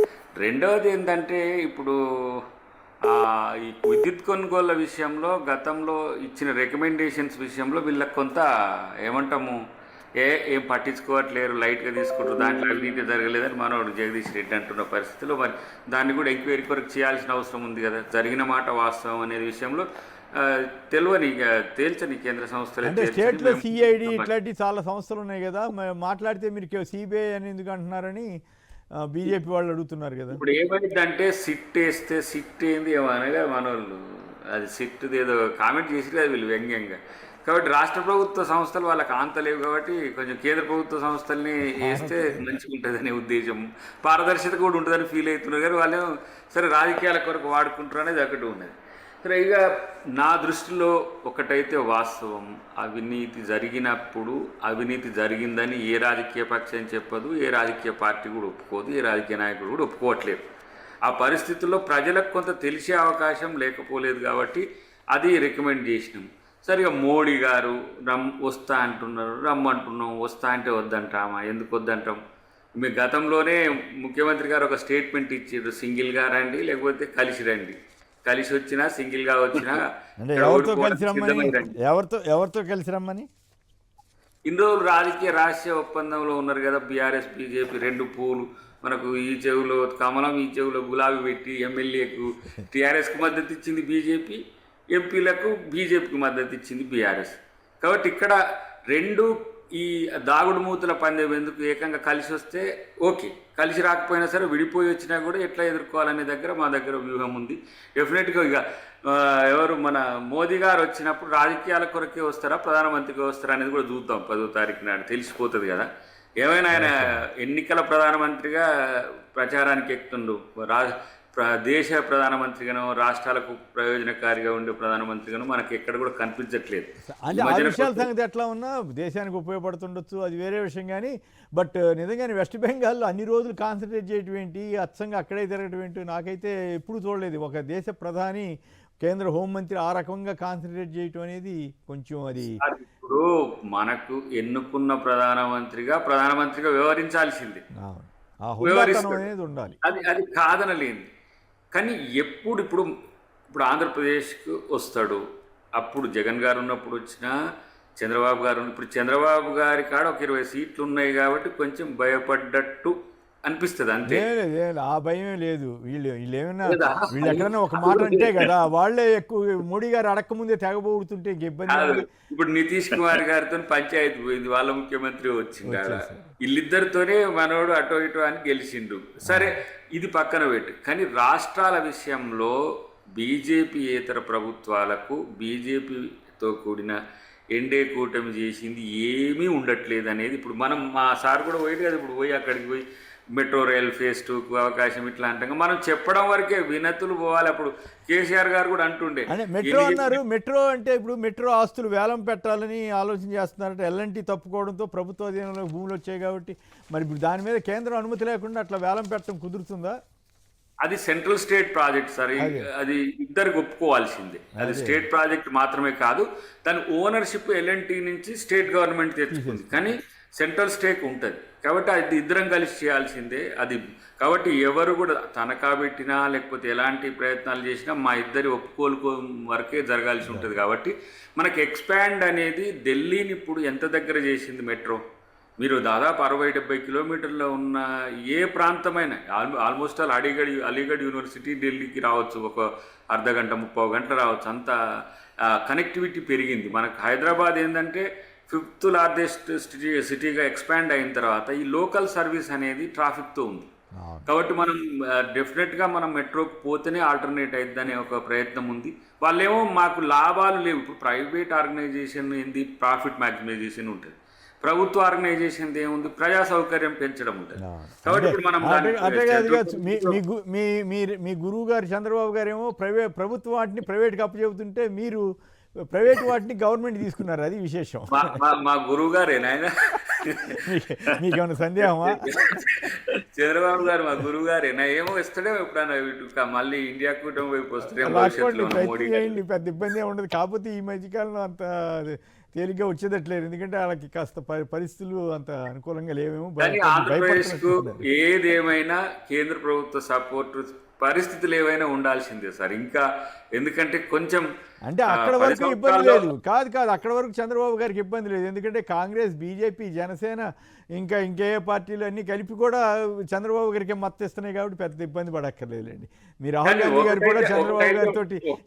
Speaker 6: రెండవది ఏంటంటే, ఇప్పుడు ఈ విద్యుత్ కొనుగోళ్ల విషయంలో గతంలో ఇచ్చిన రికమెండేషన్స్ విషయంలో వీళ్ళకి కొంత ఏమంటాము, ఏం పట్టించుకోవట్లేరు, లైట్గా తీసుకుంటారు, దాంట్లో అవినీతి జరగలేదని మనోడు జగదీష్ రెడ్డి అంటున్న పరిస్థితిలో మరి దాన్ని కూడా ఎంక్వైరీ కొరకు చేయాల్సిన అవసరం ఉంది కదా. జరిగిన మాట వాస్తవం అనే విషయంలో తేల్చని కేంద్ర సంస్థలు.
Speaker 1: అంటే స్టేట్లో సిఐడి ఇట్లాంటి చాలా సంస్థలు ఉన్నాయి కదా, మాట్లాడితే మీరు సిబిఐ అని ఎందుకు అంటున్నారని బీజేపీ వాళ్ళు అడుగుతున్నారు కదా.
Speaker 6: ఇప్పుడు ఏమైందంటే సిట్ వేస్తే సిట్ ఏంది ఏమనగా మనోళ్ళు అది సిట్ ఏదో కామెంట్ చేసి కదా వీళ్ళు వ్యంగ్యంగా. కాబట్టి రాష్ట్ర ప్రభుత్వ సంస్థలు వాళ్ళకి ఆంతలేవు కాబట్టి కొంచెం కేంద్ర ప్రభుత్వ సంస్థల్ని వేస్తే మంచిగా ఉంటుందనే ఉద్దేశం, పారదర్శకత కూడా ఉంటుందని ఫీల్ అవుతున్నారు. కానీ వాళ్ళు సరే రాజకీయాల కొరకు వాడుకుంటారు అనేది ఒకటి ఉన్నది. సరే, ఇక నా దృష్టిలో ఒకటైతే వాస్తవం, అవినీతి జరిగినప్పుడు అవినీతి జరిగిందని ఏ రాజకీయ పక్షం చెప్పదు, ఏ రాజకీయ పార్టీ కూడా ఒప్పుకోదు, ఏ రాజకీయ నాయకుడు కూడా ఒప్పుకోవట్లేదు. ఆ పరిస్థితుల్లో ప్రజలకు కొంత తెలిసే అవకాశం లేకపోలేదు కాబట్టి అది రికమెండ్ చేసినాం. సరిగా మోడీ గారు వస్తా అంటున్నారు, రమ్మంటున్నాం, వస్తా అంటే వద్దంటామా? ఎందుకు వద్దంటాం? మీ గతంలోనే ముఖ్యమంత్రి గారు ఒక స్టేట్మెంట్ ఇచ్చారు, సింగిల్గా రండి లేకపోతే కలిసి రండి. కలిసి వచ్చినా సింగిల్గా వచ్చినా
Speaker 1: అంటే ఎవరితో కలిసి రమ్మని, ఎవరితో కలిసి రమ్మని
Speaker 6: ఇన్ని రోజులు రాజకీయ రహస్య ఒప్పందంలో ఉన్నారు కదా బీఆర్ఎస్ బీజేపీ, రెండు పూలు మనకు ఈ చెవులో కమలం ఈ చెవులో గులాబీ పెట్టి ఎమ్మెల్యేకు టీఆర్ఎస్కి మద్దతు ఇచ్చింది బీజేపీ, ఎంపీలకు బీజేపీకి మద్దతు ఇచ్చింది బీఆర్ఎస్. కాబట్టి ఇక్కడ రెండు ఈ దాగుడు మూతుల పందెం ఎందుకు, ఏకంగా కలిసి వస్తే ఓకే, కలిసి రాకపోయినా సరే విడిపోయి వచ్చినా కూడా ఎట్లా ఎదుర్కోవాలనే దగ్గర మా దగ్గర వ్యూహం ఉంది. డెఫినెట్గా ఇక ఎవరు మన మోదీ గారు వచ్చినప్పుడు రాజకీయాల కొరకే వస్తారా ప్రధానమంత్రిగా వస్తారా అనేది కూడా చూద్దాం. 10వ తారీఖు నాడు తెలిసిపోతుంది కదా. ఏమైనా ఆయన ఎన్నికల ప్రధానమంత్రిగా ప్రచారానికి ఎక్కుతుండు, దేశ ప్రధానమంత్రిగానో రాష్ట్రాలకు ప్రయోజనకారిగా ఉండే ప్రధానమంత్రిగానో మనకి ఎక్కడ కూడా కనిపించట్లేదు.
Speaker 1: అంటే ఆ విషయాల సంగతి ఎట్లా ఉన్నా దేశానికి ఉపయోగపడుతుండొచ్చు, అది వేరే విషయం. కానీ బట్ నిజంగానే వెస్ట్ బెంగాల్లో అన్ని రోజులు కాన్సన్ట్రేట్ చేయటం ఏంటి, అచ్చంగా అక్కడే తిరగటం ఏంటి, నాకైతే ఎప్పుడు చూడలేదు ఒక దేశ ప్రధాని కేంద్ర హోంమంత్రి ఆ రకంగా కాన్సన్ట్రేట్ చేయటం అనేది కొంచెం అది.
Speaker 6: ఇప్పుడు మనకు ఎన్నుకున్న ప్రధానమంత్రిగా వ్యవహరించాల్సిందే,
Speaker 1: ఆ హోదాతనం అనేది ఉండాలి,
Speaker 6: అది కాదనలేదు. కానీ ఇప్పుడు ఆంధ్రప్రదేశ్కు వస్తాడు, అప్పుడు జగన్ గారు ఉన్నప్పుడు వచ్చినా చంద్రబాబు గారు, ఇప్పుడు చంద్రబాబు గారి కాడ ఒక 20 సీట్లు ఉన్నాయి కాబట్టి కొంచెం భయపడ్డట్టు అనిపిస్తుంది అంతే.
Speaker 1: ఆ భయమే లేదు. వీళ్ళు ఏమైనా వీళ్ళు ఎక్కడైనా ఒక మాట అంటే కదా వాళ్ళే ఎక్కువ మోడీ గారు అడక్కముందే తెగబోడుతుంటే ఇంక ఇబ్బంది.
Speaker 6: ఇప్పుడు నితీష్ కుమార్ గారితో పంచాయతీ పోయింది, వాళ్ళ ముఖ్యమంత్రి వచ్చింది, వీళ్ళిద్దరితోనే మనోడు అటో ఇటో అని గెలిచిండు. సరే, ఇది పక్కన పెట్టు. కానీ రాష్ట్రాల విషయంలో బీజేపీయేతర ప్రభుత్వాలకు బీజేపీతో కూడిన ఎన్డీఏ కూటమి చేసింది ఏమీ ఉండట్లేదు అనేది ఇప్పుడు మా సార్ కూడా పోయింది కదా, ఇప్పుడు పోయి అక్కడికి పోయి మెట్రో రైల్ ఫేజ్ 2కు అవకాశం ఇట్లా అంటాం, మనం చెప్పడం వరకే, వినతులు పోవాలి. అప్పుడు కేసీఆర్ గారు కూడా అంటుండే
Speaker 1: అంటే మెట్రో అన్నారు. మెట్రో అంటే ఇప్పుడు మెట్రో ఆస్తులు వేలం పెట్టాలని ఆలోచన చేస్తున్నారంటే ఎల్ఎన్టీ తప్పుకోవడంతో ప్రభుత్వ అధీనంలో భూములు వచ్చాయి కాబట్టి మరి ఇప్పుడు దాని మీద కేంద్రం అనుమతి లేకుండా అట్లా వేలం పెట్టడం కుదురుతుందా?
Speaker 6: అది సెంట్రల్ స్టేట్ ప్రాజెక్ట్ సార్, అది ఇద్దరికి ఒప్పుకోవాల్సిందే. అది స్టేట్ ప్రాజెక్ట్ మాత్రమే కాదు, దాని ఓనర్షిప్ ఎల్ఎన్టీ నుంచి స్టేట్ గవర్నమెంట్ తెచ్చుకుంది, కానీ సెంట్రల్ స్టేక్ ఉంటుంది కాబట్టి అది ఇద్దరం కలిసి చేయాల్సిందే. అది కాబట్టి ఎవరు కూడా తనఖా పెట్టినా లేకపోతే ఎలాంటి ప్రయత్నాలు చేసినా మా ఇద్దరి ఒప్పుకోలు వరకే జరగాల్సి ఉంటుంది. కాబట్టి మనకి ఎక్స్పాండ్ అనేది ఢిల్లీని ఇప్పుడు ఎంత దగ్గర చేసింది మెట్రో. మీరు దాదాపు 60-70 కిలోమీటర్లో ఉన్న ఏ ప్రాంతమైనా ఆల్మోస్ట్ అలీగఢ్ యూనివర్సిటీ ఢిల్లీకి రావచ్చు, ఒక అర్ధగంట 30 గంటలు రావచ్చు, అంత కనెక్టివిటీ పెరిగింది. మనకు హైదరాబాద్ ఏంటంటే 5th లార్జెస్ట్ సిటీగా ఎక్స్పాండ్ అయిన తర్వాత ఈ లోకల్ సర్వీస్ అనేది ట్రాఫిక్తో ఉంది. కాబట్టి మనం డెఫినెట్గా మనం మెట్రోకి పోతేనే ఆల్టర్నేట్ అయిద్దనే ఒక ప్రయత్నం ఉంది. వాళ్ళేమో మాకు లాభాలు లేవు. ఇప్పుడు ప్రైవేట్ ఆర్గనైజేషన్ ఏంది, ప్రాఫిట్ మ్యాక్సిమైజేషన్ ఉంటుంది. ప్రభుత్వ ఆర్గనైజేషన్ ఏముంది, ప్రజా సౌకర్యం పెంచడం ఉంటుంది. కాబట్టి ఇప్పుడు మనం
Speaker 1: మీ గురువు గారు చంద్రబాబు గారు ఏమో ప్రభుత్వ వాటిని ప్రైవేట్కి అప్పచెబుతుంటే మీరు ప్రైవేట్ వాటిని గవర్నమెంట్ తీసుకున్నారు, అది విశేషం.
Speaker 6: మా గురువు గారేనా ఆయన?
Speaker 1: మీకేమైనా సందేహమా?
Speaker 6: చంద్రబాబు గారు మా గురువు గారేనా? ఏమో ఇస్తాడేమో ఎప్పుడైనా మళ్ళీ ఇండియా కూటమి వైపు వస్తాడేమో.
Speaker 1: పెద్ద ఇబ్బంది ఉండదు. కాకపోతే ఈ మధ్యకాలంలో అంత తేలిగ్గా వచ్చేదట్లేదు, ఎందుకంటే వాళ్ళకి కాస్త పరిస్థితులు అంత అనుకూలంగా లేవేమో.
Speaker 6: ఆంధ్రప్రదేశ్కు ఏదేమైనా కేంద్ర ప్రభుత్వ సపోర్ట్ పరిస్థితులు ఏవైనా ఉండాల్సిందే సార్. ఇంకా ఎందుకంటే కొంచెం
Speaker 1: అంటే అక్కడ వరకు ఇబ్బంది లేదు, కాదు అక్కడ వరకు చంద్రబాబు గారికి ఇబ్బంది లేదు. ఎందుకంటే కాంగ్రెస్, బీజేపీ, జనసేన ఇంకే పార్టీలు అన్నీ కలిపి కూడా చంద్రబాబు గారికి మద్దతిస్తున్నాయి కాబట్టి పెద్ద ఇబ్బంది పడక్కర్లేదులేండి. మీరు రాహుల్ గాంధీ గారు కూడా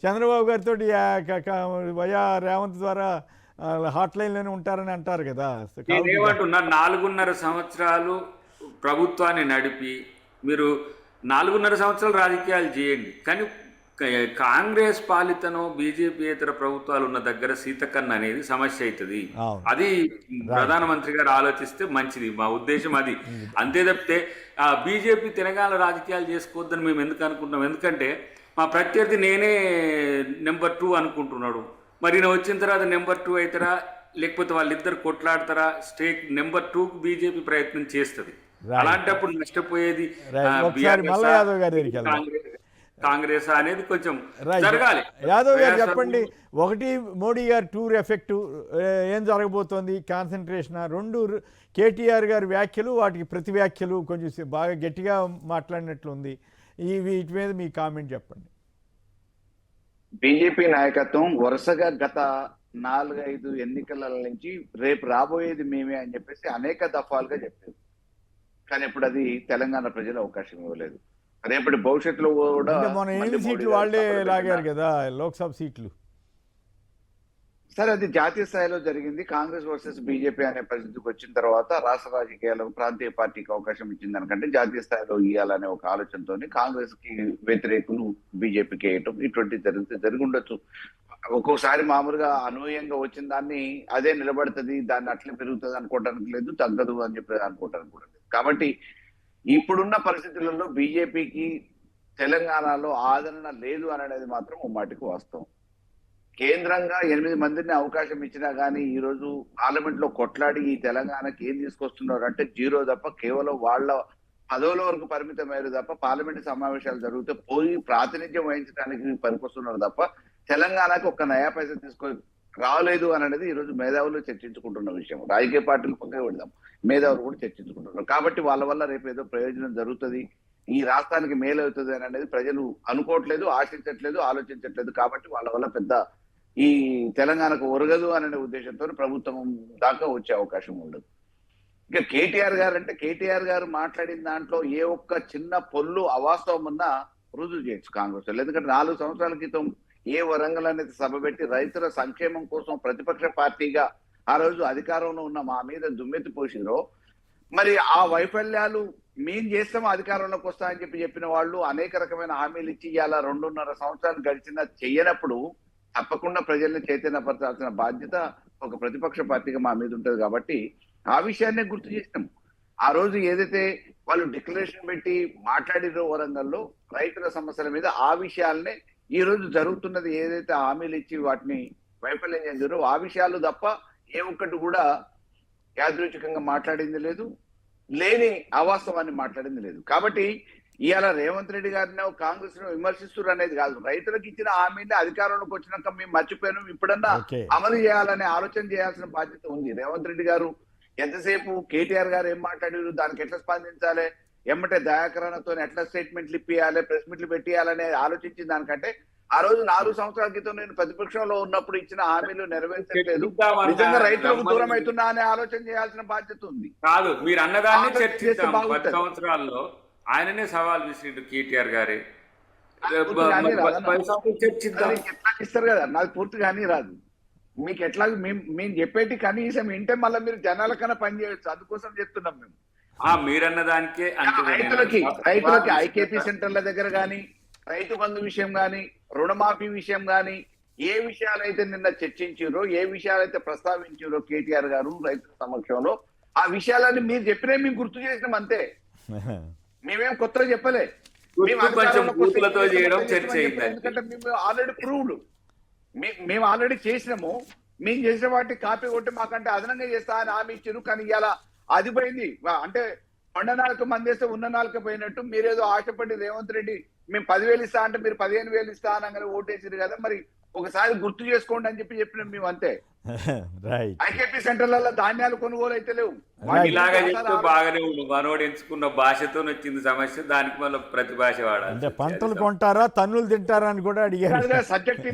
Speaker 1: చంద్రబాబు గారితో వయా రేవంత్ ద్వారా హాట్ లైన్లోనే ఉంటారని అంటారు కదా.
Speaker 6: ఏమంటున్నా 4.5 సంవత్సరాలు ప్రభుత్వాన్ని నడిపి మీరు 4.5 సంవత్సరాలు రాజకీయాలు చేయండి, కానీ కాంగ్రెస్ పాలితనో బీజేపీయేతర ప్రభుత్వాలు ఉన్న దగ్గర సీతకన్న అనేది సమస్య అవుతుంది.
Speaker 1: అవును.
Speaker 6: అది ప్రధానమంత్రి గారు ఆలోచిస్తే మంచిది. మా ఉద్దేశం అది. అంతే తప్పితే బీజేపీ తెలంగాణ రాజకీయాలు చేసుకోవద్దని మేము ఎందుకు అనుకుంటున్నాం? ఎందుకంటే మా ప్రత్యర్థి నేనే నెంబర్ 2 అనుకుంటున్నాడు. మరి నేను వచ్చిన తర్వాత నెంబర్ 2 అవుతారా, లేకపోతే వాళ్ళిద్దరు కొట్లాడతారా? స్టేట్ నెంబర్ 2కు బీజేపీ ప్రయత్నం చేస్తుంది. అలాంటప్పుడు నష్టపోయేది
Speaker 1: ఒకసారి మల్ల యాదవ్ గారి దగ్గరికి వెళ్దాం.
Speaker 6: కాంగ్రెస్ అనేది కొంచెం జరగాలి.
Speaker 1: యాదవ్ గారు చెప్పండి, ఒకటి మోడీ గారి టూర్ ఎఫెక్ట్ ఏం జరగబోతోంది, కాన్సన్ట్రేషన్, రెండు కేటీఆర్ గారి వ్యాఖ్యలు, వాటికి ప్రతి వ్యాఖ్యలు కొంచెం బాగా గట్టిగా మాట్లాడినట్లుంది. వీటి మీద మీ కామెంట్ చెప్పండి.
Speaker 4: బీజేపీ నాయకత్వం వరుసగా గత 4-5 ఎన్నికల నుంచి రేపు రాబోయేది మేమే అని చెప్పేసి అనేక దఫాలుగా చెప్పారు. కానీ ఇప్పుడు అది తెలంగాణ ప్రజలు అవకాశం ఇవ్వలేదు. రేపటి భవిష్యత్తులో కూడా
Speaker 1: మన 8 సీట్లు వాళ్ళే లాగారు కదా లోక్సభ సీట్లు.
Speaker 4: సరే, అది జాతీయ స్థాయిలో జరిగింది. కాంగ్రెస్ వర్సెస్ బీజేపీ అనే పరిస్థితికి వచ్చిన తర్వాత రాష్ట్ర రాజకీయాల్లో ప్రాంతీయ పార్టీకి అవకాశం ఇచ్చిన దానికంటే జాతీయ స్థాయిలో ఇవ్వాలనే ఒక ఆలోచనతో కాంగ్రెస్ కి వ్యతిరేకులు బీజేపీకి వేయటం ఇటువంటి జరిగి ఉండొచ్చు. ఒక్కోసారి మామూలుగా అనూహ్యంగా వచ్చిన దాన్ని అదే నిలబడుతుంది, దాన్ని అట్లే పెరుగుతుంది అనుకోవడానికి లేదు, తగ్గదు అని చెప్పి అనుకోవడానికి కూడా లేదు. కాబట్టి ఇప్పుడున్న పరిస్థితులలో బీజేపీకి తెలంగాణలో ఆదరణ లేదు అనేది మాత్రం మాటికి వాస్తవం. కేంద్రంగా 8 మందిని అవకాశం ఇచ్చినా గానీ ఈ రోజు పార్లమెంట్ లో కొట్లాడి ఈ తెలంగాణకి ఏం తీసుకొస్తున్నారు అంటే 0 తప్ప, కేవలం వాళ్ళ పదవుల వరకు పరిమితమయ్యారు తప్ప, పార్లమెంట్ సమావేశాలు జరిగితే పోయి ప్రాతినిధ్యం వహించడానికి పనికొస్తున్నారు తప్ప తెలంగాణకు ఒక్క నయా పైసా రాలేదు అనేది ఈ రోజు మేధావులు చర్చించుకుంటున్న విషయం. రాజకీయ పార్టీలు పక్కన పెడదాం, మేధావులు కూడా చర్చించుకుంటున్నారు. కాబట్టి వాళ్ళ వల్ల రేపు ఏదో ప్రయోజనం జరుగుతుంది, ఈ రాష్ట్రానికి మేలు అవుతుంది అనేది ప్రజలు అనుకోవట్లేదు, ఆశించట్లేదు, ఆలోచించట్లేదు. కాబట్టి వాళ్ళ వల్ల పెద్ద ఈ తెలంగాణకు ఒరగదు అనే ఉద్దేశంతో ప్రభుత్వం దాకా వచ్చే అవకాశం ఉండదు. ఇక కేటీఆర్ గారు అంటే కేటీఆర్ గారు మాట్లాడిన దాంట్లో ఏ ఒక్క చిన్న పొల్లు అవాస్తవం ఉన్నా రుజువు చేయొచ్చు కాంగ్రెస్. ఎందుకంటే 4 సంవత్సరాల క్రితం ఏ వరంగల్ అనేది సభ పెట్టి రైతుల సంక్షేమం కోసం ప్రతిపక్ష పార్టీగా ఆ రోజు అధికారంలో ఉన్న మా మీద దుమ్మెత్తి పోసిరో, మరి ఆ వైఫల్యాలు మేము చేస్తాము అధికారంలోకి వస్తా అని చెప్పిన వాళ్ళు అనేక రకమైన హామీలు ఇచ్చి ఇవాళ 2.5 సంవత్సరాలు గడిచినా చెయ్యనప్పుడు తప్పకుండా ప్రజల్ని చైతన్యపరచాల్సిన బాధ్యత ఒక ప్రతిపక్ష పార్టీగా మా మీద ఉంటది. కాబట్టి ఆ విషయాన్నే గుర్తు చేసినాం. ఆ రోజు ఏదైతే వాళ్ళు డిక్లరేషన్ పెట్టి మాట్లాడిరో వరంగల్లో రైతుల సమస్యల మీద, ఆ విషయాలనే ఈ రోజు జరుగుతున్నది ఏదైతే హామీలు ఇచ్చి వాటిని వైఫల్యం చెందారో ఆ విషయాలు తప్ప ఏ ఒక్కటి కూడా యాదృచ్ఛికంగా మాట్లాడింది లేదు, లేని అవాస్తవాన్ని మాట్లాడింది లేదు. కాబట్టి ఇవాళ రేవంత్ రెడ్డి గారిని కాంగ్రెస్ ను విమర్శిస్తున్నారు అనేది కాదు, రైతులకు ఇచ్చిన హామీని అధికారంలోకి వచ్చినాక మేము మర్చిపోయాను, ఇప్పుడన్నా అమలు చేయాలనే ఆలోచన చేయాల్సిన బాధ్యత ఉంది. రేవంత్ రెడ్డి గారు ఎంతసేపు కేటీఆర్ గారు ఏం మాట్లాడారు, దానికి ఎట్లా స్పందించాలి, ఎమ్మటే దయాకరణతో ఎట్లా స్టేట్మెంట్లు ఇప్పియాలి, ప్రెస్ మీట్లు పెట్టియాలనే ఆలోచించిన దానికంటే ఆ రోజు 4 సంవత్సరాల క్రితం నేను ప్రతిపక్షంలో ఉన్నప్పుడు ఇచ్చిన హామీలు నెరవేర్చలేదు, నిజంగా రైతులకు దూరం అవుతున్నా అనే ఆలోచన చేయాల్సిన బాధ్యత ఉంది.
Speaker 6: కాదు, మీరు అన్నదాన్ని చర్చిస్తాం. 10 సంవత్సరాల్లో ఆయననే సవాల్ విసిరిండు కేటీఆర్ గారే.
Speaker 4: ఎట్లా ఇస్తారు కదా, నాకు పూర్తిగా రాదు. మీకు ఎట్లా మేము చెప్పేటి కనీసం వింటే మళ్ళీ మీరు జనాల కన్నా పని చేయొచ్చు, అందుకోసం చెప్తున్నాం మేము.
Speaker 6: మీరన్న దానికే
Speaker 4: రైతులకి ఐకేపీ సెంటర్ల దగ్గర గాని, రైతు బంధు విషయం గాని, రుణమాఫీ విషయం గాని, ఏ విషయాలైతే నిన్న చర్చించారో, ఏ విషయాలైతే ప్రస్తావించారో కేటీఆర్ గారు రైతుల సమక్షంలో, ఆ విషయాలన్నీ మీరు చెప్పినే మేము గుర్తు చేసినాం అంతే. మేమేం కొత్తగా చెప్పలే. ఎందుకంటే మేము ఆల్రెడీ ప్రూవ్డ్, మేము ఆల్రెడీ చేసినాము. మేము చేసిన వాటిని కాపీ కొట్టి మాకంటే అదనంగా చేస్తా అని హామీ ఇచ్చారు. కానీ ఇలా అది పోయింది. అంటే 12 మంది వేస్తే ఉన్న 4 పోయినట్టు మీరేదో ఆశపడి రేవంత్ రెడ్డి మేము 10,000 ఇస్తా అంటే మీరు 15,000 ఇస్తా అనగానే ఓటేసారు కదా, మరి ఒకసారి గుర్తు చేసుకోండి అని చెప్పినాం మేము అంతే. ఐకేపీ సెంటర్లలో ధాన్యాలు కొనుగోలు అయితే లేవు.
Speaker 6: ఇలాగా చెప్తూ బాగానే ఉంది. మనోడు ఎంచుకున్న భాషతో వచ్చింది సమస్య, దానికి మళ్ళీ ప్రతి భాష వాడాలి.
Speaker 1: అంటే పంటలు కొంటారా తన్నులు తింటారా అని కూడా అడిగారు.
Speaker 4: Subject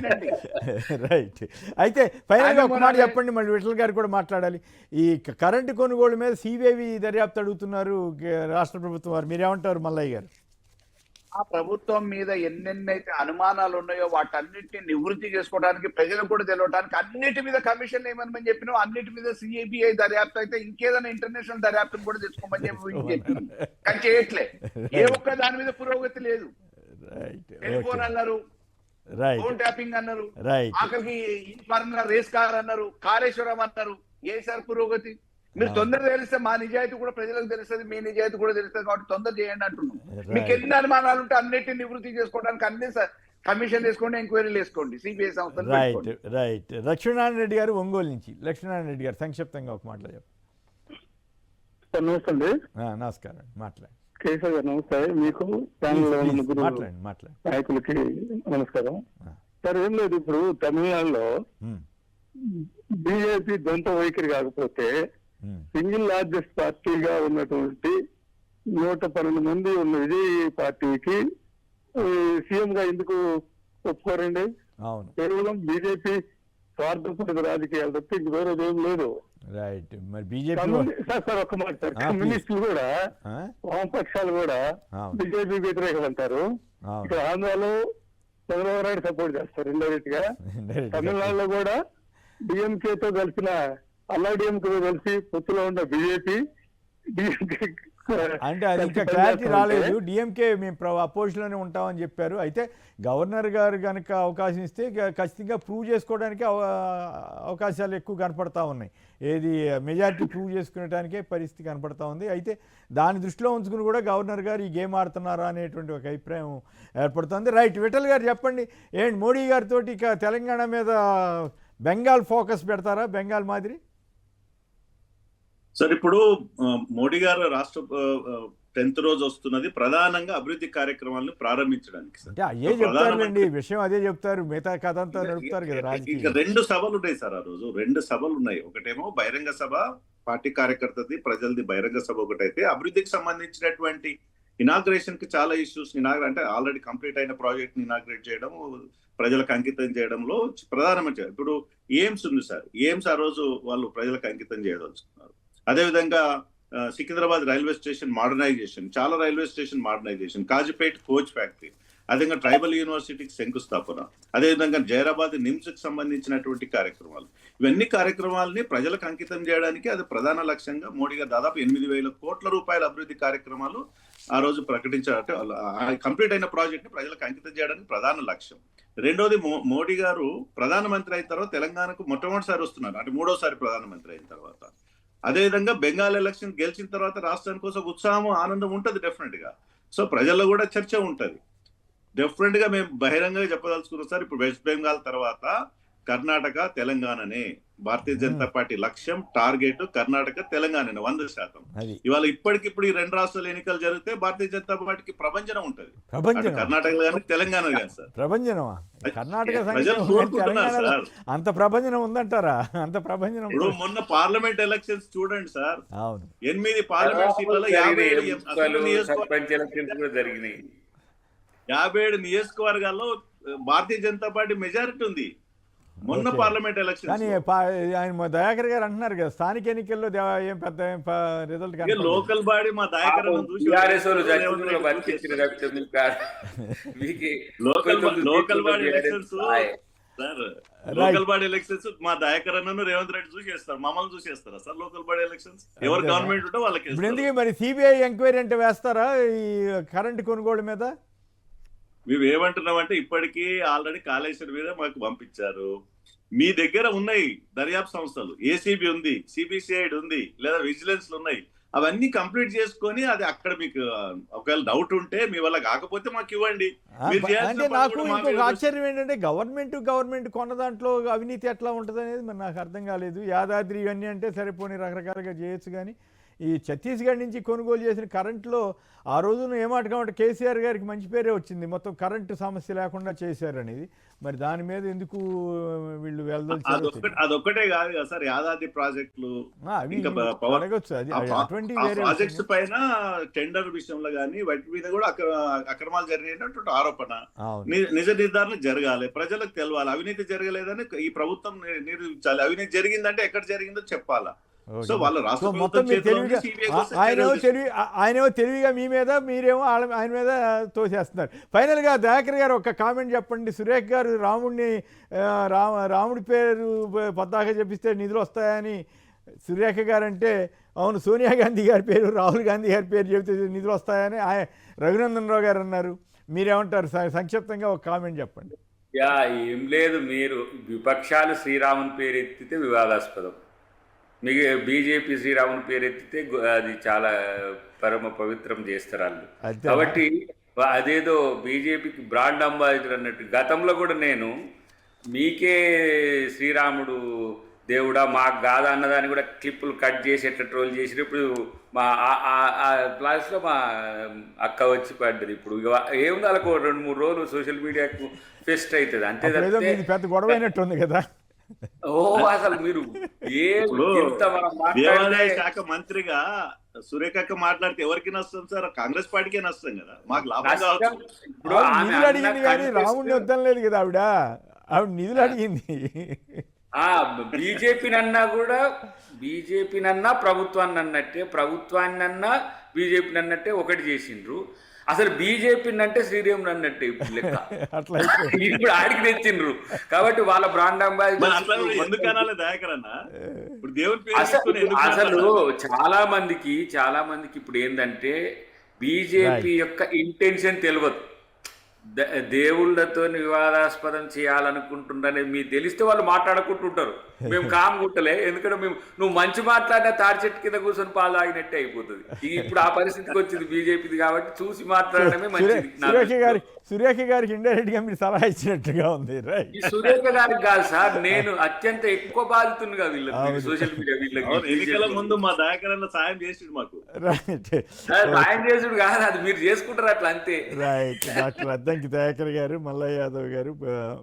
Speaker 1: right. అయితే ఫైనల్ గా ఒక మాట చెప్పండి, మళ్ళీ విఠల్ గారు కూడా మాట్లాడాలి. ఈ కరెంటు కొనుగోలు మీద సిబిఐ దర్యాప్తు అడుగుతున్నారు రాష్ట్ర ప్రభుత్వం వారు, మీరేమంటారు మల్లయ్య గారు?
Speaker 4: ఆ ప్రభుత్వం మీద ఎన్నెన్నైతే అనుమానాలు ఉన్నాయో వాటన్నిటిని నివృత్తి చేసుకోవడానికి, ప్రజలకు కూడా తెలియడానికి అన్నిటి మీద కమిషన్ ఏమని చెప్పినా, అన్నిటి మీద సిఐబిఐ దర్యాప్తు అయితే ఇంకేదైనా ఇంటర్నేషనల్ దర్యాప్తును కూడా తెచ్చుకోమని చెప్పి కానీ చేయట్లే. ఏ ఒక్క దాని మీద పురోగతి లేదు. టెలిఫోన్ అన్నారు,
Speaker 1: రైట్
Speaker 4: ఫోన్ ట్యాపింగ్ అన్నారు,
Speaker 1: రైట్
Speaker 4: ఆఖరికి ఈ పరంగా రేస్ కార్ అన్నారు, కాళేశ్వరం అన్నారు. ఏ సార్ పురోగతి? మీరు తొందర తెలిస్తే మా నిజాయితీ కూడా ప్రజలకు తెలుస్తుంది, మీ నిజాయితీ కూడా తెలుస్తుంది, కాబట్టి తొందర చేయండి అంటున్నాం. మీకు ఎన్ని అనుమానాలు ఉంటే అన్నిటిని నివృత్తి చేసుకోవడానికి అన్ని కమిషన్ వేసుకోండి, ఎంక్వైరీలు వేసుకోండి, సిబిఐ సంస్థలు
Speaker 1: రైట్
Speaker 4: పెట్టుకోండి.
Speaker 1: రైట్ లక్ష్మీనారాయణ రెడ్డి గారు ఒంగోలు నుంచి. లక్ష్మీనారాయణ రెడ్డి గారు సంక్షిప్తంగా ఒక మాటలో చెప్పండి.
Speaker 5: సార్ నమస్తే అండి.
Speaker 1: నమస్కారం, మాట్లాడండి.
Speaker 5: కేశవ్ గారు నమస్తే. మీకు ఛానల్లో ఉన్న ముగ్గురు
Speaker 1: మాట్లాడండి.
Speaker 5: నాయకులకి నమస్కారం. సార్ ఏం లేదు, ఇప్పుడు తమిళనాడులో బీజేపీ దొంత వైఖరి కాకపోతే సింగిల్ లార్జెస్ట్ పార్టీగా ఉన్నటువంటి 112 మంది ఉన్న విజయ్ పార్టీకి సీఎం గా ఎందుకు ఒప్పుకోరండి?
Speaker 1: అవును,
Speaker 5: కేవలం బీజేపీ స్వార్థపూరిత రాజకీయాలు తప్ప ఇంక వేరేది ఏం లేదు.
Speaker 1: రైట్. మరి బీజేపీ
Speaker 5: సార్ ఒక్క మాట సార్, కమ్యూనిస్టులు కూడా వామపక్షాలు కూడా బీజేపీ వ్యతిరేకం అంటారు. ఇక్కడ ఆంధ్రాలో చంద్రబాబు నాయుడు సపోర్ట్ చేస్తారు ఇండైరెక్ట్ గా. తమిళనాడులో కూడా డిఎంకేతో కలిసిన అల్లాడిఎంకే కలిసి పొత్తులో ఉన్న బీజేపీ
Speaker 1: అంటే అది ఇంకా క్లారిటీ రాలేదు. డిఎంకే మేము అపోజిషన్లోనే ఉంటామని చెప్పారు. అయితే గవర్నర్ గారు కనుక అవకాశం ఇస్తే ఖచ్చితంగా ప్రూవ్ చేసుకోవడానికి అవకాశాలు ఎక్కువ కనపడతా ఉన్నాయి. ఏది మెజారిటీ ప్రూవ్ చేసుకునేటానికే పరిస్థితి కనపడతా ఉంది. అయితే దాన్ని దృష్టిలో ఉంచుకుని కూడా గవర్నర్ గారు ఈ గేమ్ ఆడుతున్నారా అనేటువంటి ఒక అభిప్రాయం ఏర్పడుతుంది. రైట్, విఠల్ గారు చెప్పండి, ఏంటి మోడీ గారితో ఇక తెలంగాణ మీద బెంగాల్ ఫోకస్ పెడతారా, బెంగాల్ మాదిరి?
Speaker 2: సార్ ఇప్పుడు మోడీ గారు రాష్ట్ర 10th రోజు వస్తున్నది ప్రధానంగా అభివృద్ధి కార్యక్రమాలను ప్రారంభించడానికి.
Speaker 1: అంటే అదే చెప్తారులేండి, విషయం అదే చెప్తారు, మిగతా కథ అంతా నడుపుతారు కదా రాజకీయ.
Speaker 2: ఇంకా 2 సభలు ఉన్నాయి సార్, ఆ రోజు 2 సభలు ఉన్నాయి. ఒకటేమో బహిరంగ సభ, పార్టీ కార్యకర్తది ప్రజలది బహిరంగ సభ ఒకటైతే, అభివృద్ధికి సంబంధించినటువంటి ఇనాగ్రేషన్ కి చాలా ఇష్యూస్ అంటే ఆల్రెడీ కంప్లీట్ అయిన ప్రాజెక్ట్ ని ఇనాగ్రేట్ చేయడం, ప్రజలకు అంకితం చేయడంలో ప్రధానమైన ఇప్పుడు ఎయిమ్స్ ఉంది సార్. ఎయిమ్స్ ఆ రోజు వాళ్ళు ప్రజలకు అంకితం చేయదలుచుకున్నారు. అదేవిధంగా సికింద్రాబాద్ రైల్వే స్టేషన్ మోడర్నైజేషన్, చాలా railway station modernisation, Kazipet coach factory, అదేవిధంగా ట్రైబల్ యూనివర్సిటీకి శంకుస్థాపన, అదేవిధంగా జైరాబాద్ నిమ్స్ కి సంబంధించినటువంటి కార్యక్రమాలు. ఇవన్నీ కార్యక్రమాలని ప్రజలకు అంకితం చేయడానికి అది ప్రధాన లక్ష్యంగా మోడీ గారు దాదాపు 8,000 కోట్ల రూపాయల అభివృద్ధి కార్యక్రమాలు ఆ రోజు ప్రకటించారంటే కంప్లీట్ అయిన ప్రాజెక్ట్ ని ప్రజలకు అంకితం చేయడానికి ప్రధాన లక్ష్యం. రెండోది, మోడీ గారు ప్రధానమంత్రి అయిన తర్వాత తెలంగాణకు మొట్టమొదటిసారి వస్తున్నారు, అంటే 3వసారి ప్రధానమంత్రి అయిన తర్వాత. అదేవిధంగా బెంగాల్ ఎలక్షన్ గెలిచిన తర్వాత రాష్ట్రానికి కోసం ఉత్సాహం, ఆనందం ఉంటుంది డెఫినెట్ గా. సో ప్రజల్లో కూడా చర్చ ఉంటది. డెఫినెట్ గా మేము బహిరంగంగా చెప్పదలుచుకున్నాం సార్, ఇప్పుడు వెస్ట్ బెంగాల్ తర్వాత కర్ణాటక, తెలంగాణనే భారతీయ జనతా పార్టీ లక్ష్యం, టార్గెట్ కర్ణాటక, తెలంగాణ 100%. ఇవాళ ఇప్పటికిప్పుడు ఈ 2 రాష్ట్రాల ఎన్నికలు జరిగితే భారతీయ జనతా పార్టీకి ప్రభంజనం ఉంటది, కర్ణాటక కానీ తెలంగాణ కానీ సార్.
Speaker 1: ప్రభంజనమా? కర్ణాటక అంత ప్రభంజనం ఉందంటారా? అంత ప్రభంజనం.
Speaker 2: ఇప్పుడు మొన్న పార్లమెంట్ ఎలక్షన్స్ చూడండి సార్, 8 పార్లమెంట్ సీట్లలో 57 నియోజకవర్గాల్లో భారతీయ జనతా పార్టీ మెజారిటీ ఉంది మొన్న పార్లమెంట్ ఎలక్షన్.
Speaker 1: కానీ ఆయన దయాకర్ గారు అంటున్నారు కదా, స్థానిక ఎన్నికల్లో ఏం పెద్ద రిజల్ట్ కాదు.
Speaker 2: లోకల్ బాడీ మా Dayakar local body elections sir, local body elections మా దయాకర్ అన్నను రేవంత్ రెడ్డి చూసేస్తారు, మమ్మల్ని చూసేస్తారా సార్? లోకల్ బాడీ ఎలక్షన్స్ ఎవరు గవర్నమెంట్ ఉంటే వాళ్ళకి.
Speaker 1: ఇప్పుడు ఎందుకు మరి సిబిఐ ఎంక్వైరీ అంటే వేస్తారా ఈ కరెంట్ కొనుగోలు మీద?
Speaker 2: మేము ఏమంటున్నామంటే ఇప్పటికీ ఆల్రెడీ కాళేశ్వరం మీద మాకు పంపించారు. మీ దగ్గర ఉన్నాయి దర్యాప్తు సంస్థలు, ఏసీబీ ఉంది, సిబిసిఐడి ఉంది, లేదా విజిలెన్స్ ఉన్నాయి. అవన్నీ కంప్లీట్ చేసుకొని అది అక్కడ మీకు ఒకవేళ డౌట్ ఉంటే మీ వల్ల కాకపోతే మాకు ఇవ్వండి.
Speaker 1: అంటే నాకు ఇంకొక ఆశ్చర్యం ఏంటంటే గవర్నమెంట్ కొన్న దాంట్లో అవినీతి ఎట్లా ఉంటుంది అనేది మరి నాకు అర్థం కాలేదు. యాదాద్రి ఇవన్నీ అంటే సరిపోని రకరకాలుగా చేయొచ్చు, కానీ ఈ ఛత్తీస్గఢ్ నుంచి కొనుగోలు చేసిన కరెంట్లో ఆ రోజున ఏమాటకామంటే కేసీఆర్ గారికి మంచి పేరే వచ్చింది, మొత్తం కరెంటు సమస్య లేకుండా చేశారనేది. మరి దాని మీద ఎందుకు వీళ్ళు వెళ్ళదలిచారు?
Speaker 2: అదొక్కటే కాదు కదా సార్, యాదాద్రి ప్రాజెక్టులు
Speaker 1: అటువంటి
Speaker 2: ప్రాజెక్ట్స్ పైన టెండర్ విషయంలో కానీ వాటి మీద కూడా అక్రమాలు జరిగినటువంటి ఆరోపణ, నిజ నిర్ధారణ జరగాలి, ప్రజలకు తెలవాలి. అవినీతి జరగలేదని ఈ ప్రభుత్వం నిరూపించాలి. అవినీతి జరిగిందంటే ఎక్కడ జరిగిందో చెప్పాలా.
Speaker 1: ఆయనేమో తెలివిగా మీ మీద, మీరేమో ఆయన మీద తోసేస్తున్నారు. ఫైనల్గా దయాకర్ గారు ఒక కామెంట్ చెప్పండి. సురేఖ్ గారు రాముడి పేరు పద్దాక చెప్పిస్తే నిధులు వస్తాయని సురేఖ గారు అంటే, అవును సోనియా గాంధీ గారి పేరు, రాహుల్ గాంధీ గారి పేరు చెబితే నిధులు వస్తాయని రఘునందన్ రావు గారు అన్నారు. మీరేమంటారు? సంక్షిప్తంగా ఒక కామెంట్ చెప్పండి.
Speaker 6: యా ఏం లేదు, మీరు విపక్షాలు శ్రీరాముని పేరు ఎత్తితే వివాదాస్పదం, మీకు బీజేపీ శ్రీరాముని పేరు ఎత్తితే అది చాలా పరమ పవిత్రం చేస్తారు వాళ్ళు.
Speaker 1: అంతేనా?
Speaker 6: కాబట్టి అదేదో బీజేపీకి బ్రాండ్ అంబాసిడర్ అన్నట్టు గతంలో కూడా నేను మీకే శ్రీరాముడు దేవుడా మాకు కాదా అన్నదాన్ని కూడా క్లిప్పులు కట్ చేసి ఎట్లా ట్రోల్ చేసినప్పుడు మా క్లాస్లో మా అక్క వచ్చి పడ్డది. ఇప్పుడు ఏముంది వాళ్ళకు 2-3 రోజులు సోషల్ మీడియాకు ఫెస్ట్ అవుతుంది అంతే
Speaker 1: అప్పుడేదో
Speaker 6: తప్పితే
Speaker 1: మీది పెద్ద గొడవ అయినట్టుంది కదా.
Speaker 6: ఓ అసలు మీరు
Speaker 2: ఇప్పుడు
Speaker 6: ఇంత మనం
Speaker 2: దేవాదాయ
Speaker 6: మాట్లాడితే
Speaker 2: శాఖ మంత్రిగా సురేఖక్క మాట్లాడితే ఎవరికి నష్టం సార్? కాంగ్రెస్ పార్టీకే నష్టం కదా, మాకు లాభం
Speaker 6: నష్టం.
Speaker 2: కావచ్చు.
Speaker 6: ఇప్పుడు
Speaker 1: ఆవిడ
Speaker 6: ఆమె
Speaker 1: నిధులు
Speaker 6: అన్న
Speaker 1: అడిగింది కానీ
Speaker 6: contest-
Speaker 1: రాముడిని వద్దని లేదు కదా ఆవిడ నిధులు అడిగింది.
Speaker 6: బీజేపీని అన్నా కూడా బీజేపీని అన్నా ప్రభుత్వాన్ని అన్నట్టే, ప్రభుత్వాన్ని అన్నా బీజేపీని అన్నట్టే ఒకటి చేసిండ్రు. అసలు బీజేపీని అంటే శ్రీరాముని అన్నట్టే ఇప్పుడు లెక్క.
Speaker 1: అట్లా అయిపోయింది.
Speaker 6: ఇప్పుడు ఆడికి తెచ్చిండ్రు కాబట్టి వాళ్ళ బ్రాండ్
Speaker 2: మరి అట్లా
Speaker 6: అంబాసిడర్
Speaker 2: ఎందుకు అనాలి దయాకర్ అన్న? ఇప్పుడు దేవుని పేరు తీసుకొని ఎందుకు
Speaker 6: అసలు
Speaker 2: మాట్లాడాలి?
Speaker 6: చాలా మందికి ఇప్పుడు ఏంటంటే బీజేపీ యొక్క ఇంటెన్షన్ తెలియదు. దేవుళ్ళతో వివాదాస్పదం చేయాలనుకుంటుండనే మీకు తెలిస్తే వాళ్ళు మాట్లాడుకుంటుంటారు. మేము కాముకుంటలే, ఎందుకంటే నువ్వు మంచి మాట్లాడినా తాడి చెట్టు కింద కూర్చొని పాలు తాగినట్టే అయిపోతుంది. ఇప్పుడు ఆ పరిస్థితికి వచ్చింది బీజేపీది కాబట్టి చూసి మాట్లాడడమే మంచిది.
Speaker 1: సురేఖ గారికి ఇండైరెక్ట్ గా మీరు సలహా ఇచ్చినట్టుగా ఉంది.
Speaker 6: ఈ సురేఖ గారికి కాదు సార్, నేను అత్యంత ఎక్కువ బాధితునిగా వీళ్ళకి సోషల్ మీడియా
Speaker 2: అవును, ఎన్నికల
Speaker 6: వీళ్ళకి
Speaker 2: ముందు మా దయాకర్ అన్న సాయం చేసిండు మాకు.
Speaker 1: రైట్
Speaker 6: సాయం చేసుడు కాదు, అది మీరు చేసుకుంటారు అట్లా అంతే.
Speaker 1: రైట్. డాక్టర్ అద్దంకి దయాకర్ గారు, మల్లయ్య యాదవ్ గారు,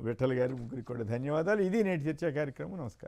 Speaker 1: విఠల్ గారు, ముగ్గురికి కూడా ధన్యవాదాలు. ఇది నేటి చర్చా కార్యక్రమం. నమస్కారం.